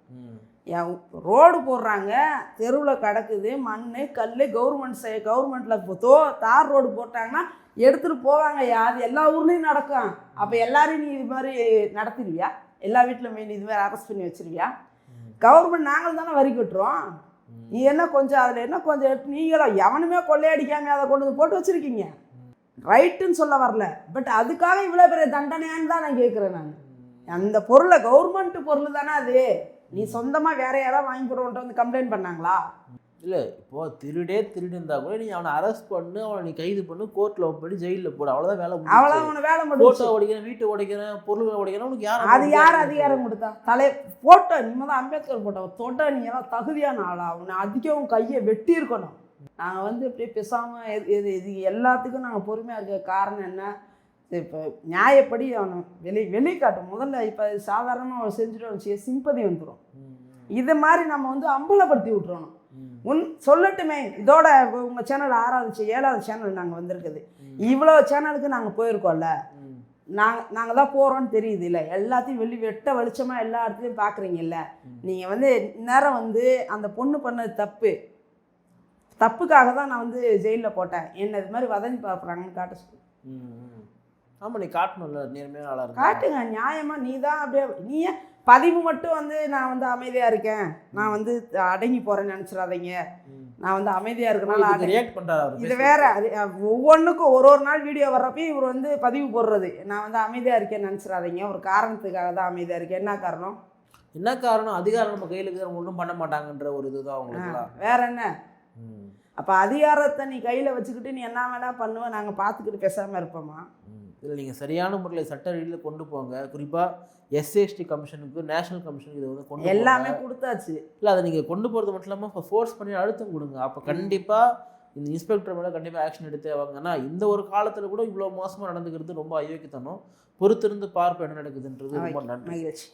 ரோடு போடுறாங்க, தெருவில் கிடக்குது மண் கல், கவர்மெண்ட்டில் தார் ரோடு போட்டாங்கன்னா எடுத்துகிட்டு போவாங்க. அது எல்லா ஊர்லேயும் நடக்கும். அப்போ எல்லாரையும் நீ இது மாதிரி நடத்திடுவியா? எல்லா வீட்டில் மெயின் இது மாதிரி அரெஸ்ட் பண்ணி வச்சிருவியா? கவர்மெண்ட் நாங்கள் தானே வரி கட்டுறோம். நீ என்ன கொஞ்சம் அதில் என்ன கொஞ்சம் எடுத்து நீங்களும் எவனுமே கொள்ளையடிக்காமல் அதை கொண்டு வந்து போட்டு வச்சுருக்கீங்க. ரைட்டுன்னு சொல்ல வரல, பட் அதுக்காக இவ்வளோ பெரிய தண்டனையான்னு தான் நான் கேட்குறேன். நான் அந்த பொருளை கவர்மெண்ட் பொருள் தானே அது, நீ சொந்தமாக வேற யாராவது வாங்கி போடுறவன்ட்டு வந்து கம்ப்ளைண்ட் பண்ணாங்களா? இல்லை, இப்போ திருடு இருந்தா கூட நீ அவனை அரெஸ்ட் பண்ணு, அவனை நீ கைது பண்ணு, கோர்ட்டில் பண்ணி ஜெயிலில் போடு, அவ்வளோதான் வேலை. அவ்வளோ அவனை வேலை போட்டோ உடைக்கிறேன், வீட்டை உடைக்கிறேன், பொருள்களை உடைக்கிறேன், உனக்கு யார் அது யார் அதிகாரம் கொடுத்தா? போட்டோ நீ தான் அம்பேத்கர் போட்டோ தொட்டா நீ எல்லாம் தகுதியான ஆளா? அவனை அதிகம் கையை வெட்டி இருக்கணும். நாங்கள் வந்து இப்படியே பேசாமல் இது எல்லாத்துக்கும் நாங்கள் பொறுமையாக இருக்க காரணம் என்ன? இப்போ நியாயப்படி அவனை வெளிக்காட்டும் முதல்ல. இப்போ சாதாரணமாக அவன் செஞ்சுட்டு வச்சு சிம்பதி வந்துடும். இதை மாதிரி நம்ம வந்து அம்பலப்படுத்தி விட்டுறணும். சொல்லட்டுமே, இதோட உங்கள் சேனல் 6வது 7வது சேனல் நாங்கள் வந்திருக்குது. இவ்வளோ சேனலுக்கு நாங்கள் போயிருக்கோம்ல, நாங்கள் தான் போகிறோன்னு தெரியுது இல்லை? எல்லாத்தையும் வெளிச்சமாக எல்லா இடத்துலையும் பார்க்குறீங்கல்ல. நீங்கள் வந்து நேரம் வந்து அந்த பொண்ணு பண்ணது தப்புக்காக தான் நான் வந்து ஜெயிலில் போட்டேன், என்ன இது மாதிரி வதந்தி பார்க்குறாங்கன்னு காட்ட சொல்லு. ஆமாம், நீ காட்டணும்ல, நேர்மையான ஆளாக இருக்கு, காட்டுங்க நியாயமாக. நீ தான் அப்படியே நீ பதிவு மட்டும் வந்து நான் வந்து அமைதியாக இருக்கேன், நான் வந்து அடங்கி போகிறேன்னு நினச்சிடாதீங்க. நான் வந்து அமைதியாக இருக்கனால ரியாக்ட் பண்ணுறாரு. இது வேற. ஒவ்வொன்றுக்கும் ஒரு நாள் வீடியோ வர்றப்பையும் இவர் வந்து பதிவு போடுறது, நான் வந்து அமைதியாக இருக்கேன்னு நினச்சிடாதீங்க. ஒரு காரணத்துக்காக தான் அமைதியாக இருக்கேன். என்ன காரணம்? அதிகாரம் நம்ம கையில் இருக்கிற ஒன்றும் பண்ண மாட்டாங்கன்ற ஒரு இதுதான் அவங்களுக்கு. வேற என்ன? அப்போ அதிகாரத்தை நீ கையில் வச்சுக்கிட்டு நீ என்ன வேணா பண்ணுவேன், நாங்கள் பார்த்துக்கிட்டு பேசாமல் இருப்போமா? இதில் நீங்கள் சரியான முறையில் சட்ட ரீதியில் கொண்டு போங்க. குறிப்பாக SC/ST கமிஷனுக்கு, நேஷனல் கமிஷனுக்கு இதை வந்து கொண்டு எல்லாமே கொடுத்தாச்சு. இல்லை, அதை நீங்கள் கொண்டு போகிறது மட்டும் இல்லாமல் இப்போ ஃபோர்ஸ் பண்ணி அழுத்தம் கொடுங்க. அப்போ கண்டிப்பாக இந்த இன்ஸ்பெக்டர் மேலே கண்டிப்பாக ஆக்ஷன் எடுத்தே வாங்கன்னா, இந்த ஒரு காலத்தில் கூட இவ்வளோ மோசமாக நடந்துக்கிறது ரொம்ப அயோக்கியத்தனம். பொறுத்திருந்து பார்ப்போம் என்ன நடக்குதுன்றது. ரொம்ப நன்றி.